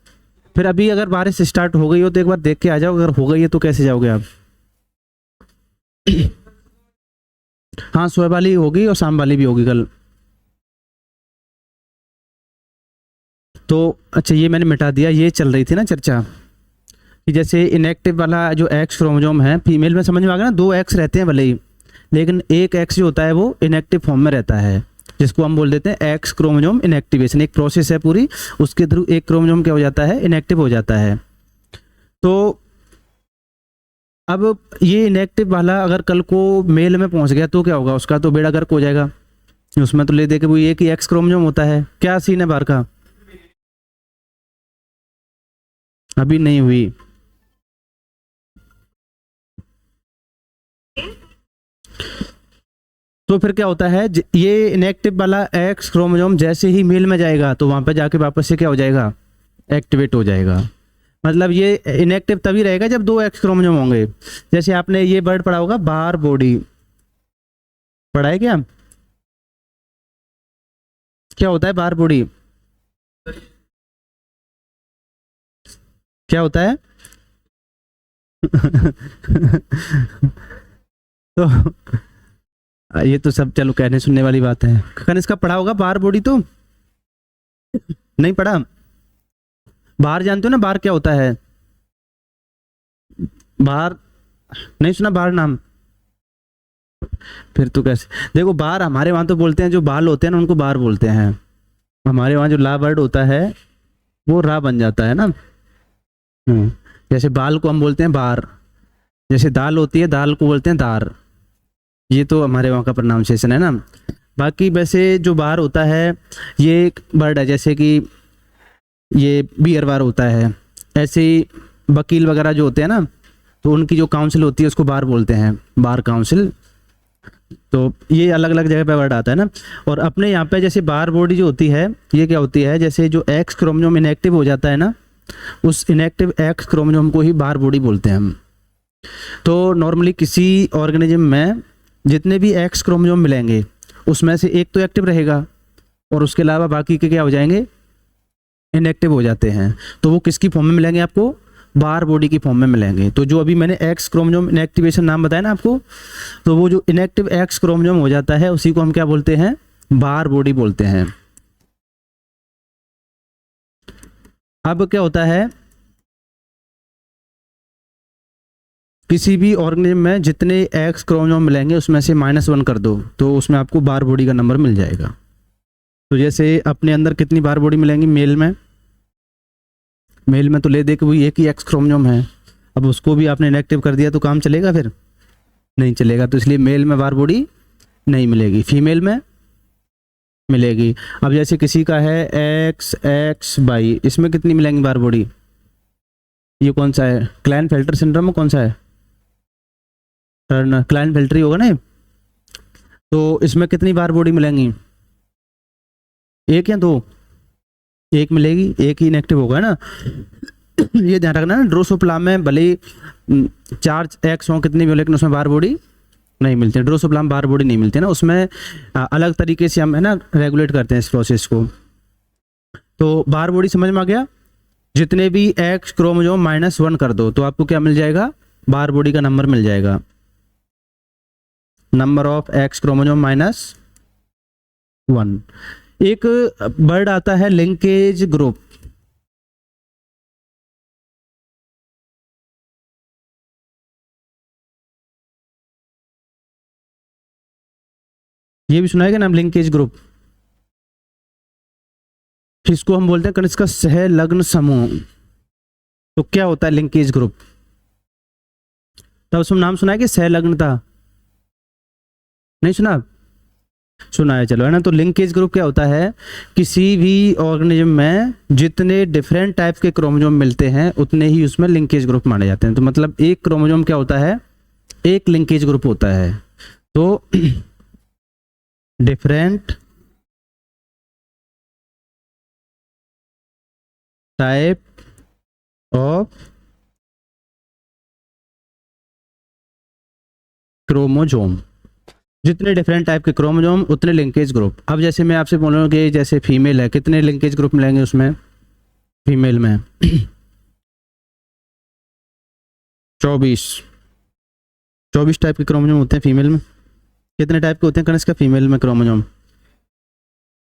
फिर अभी अगर बारिश स्टार्ट हो गई हो तो एक बार देख के आ जाओ, अगर हो गई है तो कैसे जाओगे आप? हाँ, सुबह वाली होगी और शाम वाली भी होगी कल। तो अच्छा, ये मैंने मिटा दिया। ये चल रही थी ना चर्चा कि जैसे इनएक्टिव वाला जो एक्स क्रोमोजोम है, फीमेल में समझ में आ गया ना, 2 एक्स रहते हैं भले ही, लेकिन एक एक्स जो होता है वो इनएक्टिव फॉर्म में रहता है, जिसको हम बोल देते हैं एक्स क्रोमोजोम इनएक्टिवेशन। एक प्रोसेस है पूरी, उसके थ्रू एक क्रोमोजोम क्या हो जाता है, इनएक्टिव हो जाता है। तो अब ये इनएक्टिव वाला अगर कल को मेल में पहुंच गया तो क्या होगा, उसका तो बेड़ा गर्क हो जाएगा। उसमें तो ले दे के वो एक ही एक्स क्रोमोजोम होता है। क्या सीन है बाहर का? अभी नहीं हुई। तो फिर क्या होता है, ये इनएक्टिव वाला एक्स क्रोमोसोम जैसे ही मेल में जाएगा तो वहां पे जाके वापस से क्या हो जाएगा, एक्टिवेट हो जाएगा। मतलब ये इनएक्टिव तभी रहेगा जब 2 एक्स क्रोमोसोम होंगे। जैसे आपने ये वर्ड पढ़ा होगा, बार बॉडी, पढ़ा है क्या? क्या होता है बार बॉडी? क्या होता है? तो ये तो सब चलो कहने सुनने वाली बात है। कन इसका पढ़ा होगा बार बॉडी, तो नहीं पढ़ा? बार जानते हो ना, बार क्या होता है? बार नहीं सुना बार नाम? फिर तो कैसे, देखो बार हमारे वहां तो बोलते हैं, जो बाल होते हैं ना उनको बार बोलते हैं। हमारे वहां जो ला वर्ड होता है वो रा बन जाता है ना। जैसे बाल को हम बोलते हैं बार, जैसे दाल होती है दाल को बोलते हैं दार। ये तो हमारे वहाँ का प्रोनाउंसिएशन है ना। बाकी वैसे जो बार होता है ये एक वर्ड है, जैसे कि ये बियर बार होता है। ऐसे ही वकील वगैरह जो होते हैं ना, तो उनकी जो काउंसिल होती है उसको बार बोलते हैं, बार काउंसिल। तो ये अलग अलग जगह पे वर्ड आता है ना। और अपने यहाँ पे जैसे बार बॉडी जो होती है, ये क्या होती है, जैसे जो एक्स क्रोमोसोम इनएक्टिव हो जाता है ना, उस इनएक्टिव एक्स क्रोमोसोम को ही बार बॉडी बोलते हैं हम। तो नॉर्मली किसी ऑर्गेनिज्म में जितने भी एक्स क्रोमोसोम मिलेंगे उसमें से एक तो एक्टिव रहेगा और उसके अलावा बाकी के क्या हो जाएंगे, इनएक्टिव हो जाते हैं। तो वो किसकी फॉर्म में मिलेंगे आपको, बार बॉडी की फॉर्म में मिलेंगे। तो जो अभी मैंने एक्स क्रोमोसोम इनएक्टिवेशन नाम बताया ना आपको, तो वो जो इनएक्टिव एक्स क्रोमोसोम हो जाता है उसी को हम क्या बोलते हैं, बार बॉडी बोलते हैं। अब क्या होता है, किसी भी ऑर्गेनिज्म में जितने एक्स क्रोमोसोम मिलेंगे उसमें से -1 कर दो तो उसमें आपको बार बॉडी का नंबर मिल जाएगा। तो जैसे अपने अंदर कितनी बार बॉडी मिलेंगी मेल में, मेल में तो ले दे के वही एक ही एक्स क्रोमोसोम है। अब उसको भी आपने इनएक्टिव कर दिया तो काम चलेगा? फिर नहीं चलेगा। तो इसलिए मेल में बार बॉडी नहीं मिलेगी, फीमेल में मिलेगी। अब जैसे किसी का है एक्स एक्स वाई, इसमें कितनी मिलेंगी बार बॉडी? ये कौन सा है, क्लाइनफेल्टर सिंड्रोम में कौन सा है, क्लाइनफेल्टर ही होगा ना। तो इसमें कितनी बार बॉडी मिलेंगी, एक या 2? एक मिलेगी, एक ही इनएक्टिव होगा ना। ये ध्यान रखना ना, ड्रोसोप्लाम में भले ही 4 एक्स हो कितनी भी हो, लेकिन उसमें बार बॉडी नहीं मिलती है। ड्रोसोप्लाम बार बॉडी नहीं मिलती है ना, उसमें अलग तरीके से हम है ना रेगुलेट करते हैं इस प्रोसेस को। तो बार बॉडी समझ में आ गया। जितने भी एक्स क्रोमोसोम -1 कर दो तो आपको क्या मिल जाएगा, बार बॉडी का नंबर मिल जाएगा, नंबर ऑफ एक्स क्रोमोसोम -1। एक वर्ड आता है लिंकेज ग्रुप। ये भी सुना है क्या नाम, लिंकेज ग्रुप? इसको हम बोलते हैं इसका सहलग्न समूह। तो क्या होता है लिंकेज ग्रुप? तब उसमें नाम सुना है कि सहलग्नता? नहीं सुना? सुना है, चलो है ना। तो लिंकेज ग्रुप क्या होता है, किसी भी ऑर्गेनिज्म में जितने डिफरेंट टाइप के क्रोमोसोम मिलते हैं उतने ही उसमें लिंकेज ग्रुप माने जाते हैं। तो मतलब एक क्रोमोसोम क्या होता है, एक लिंकेज ग्रुप होता है। तो डिफरेंट टाइप ऑफ क्रोमोसोम, जितने डिफरेंट टाइप के क्रोमोसोम उतने लिंकेज ग्रुप। अब जैसे मैं आपसे बोल रहा हूँ कि जैसे फीमेल है, कितने लिंकेज ग्रुप मिलेंगे उसमें, फीमेल में 24 टाइप के क्रोमोसोम होते हैं फीमेल में। कितने टाइप के होते हैं कनिष्का फीमेल में क्रोमोसोम?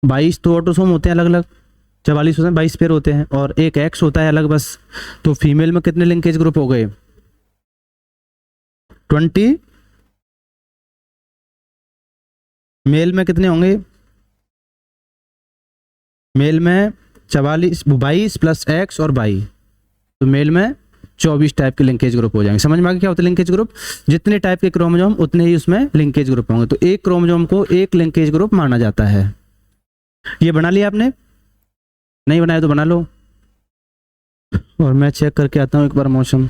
22 तो ऑटोसोम होते हैं अलग अलग, 44 होते हैं, 22 पेयर होते हैं, और एक एक्स होता है अलग बस। तो फीमेल में कितने लिंकेज ग्रुप हो गए? 20। मेल में कितने होंगे? मेल में 44, 22 प्लस एक्स और 22, तो मेल में 24 टाइप के लिंकेज ग्रुप हो जाएंगे। समझ में आ गया क्या होता है लिंकेज ग्रुप? जितने टाइप के क्रोमोसोम उतने ही उसमें लिंकेज ग्रुप होंगे। तो एक क्रोमोसोम को एक लिंकेज ग्रुप माना जाता है। ये बना लिया आपने? नहीं बनाया तो बना लो। और मैं चेक करके आता हूँ एक बार मोशन।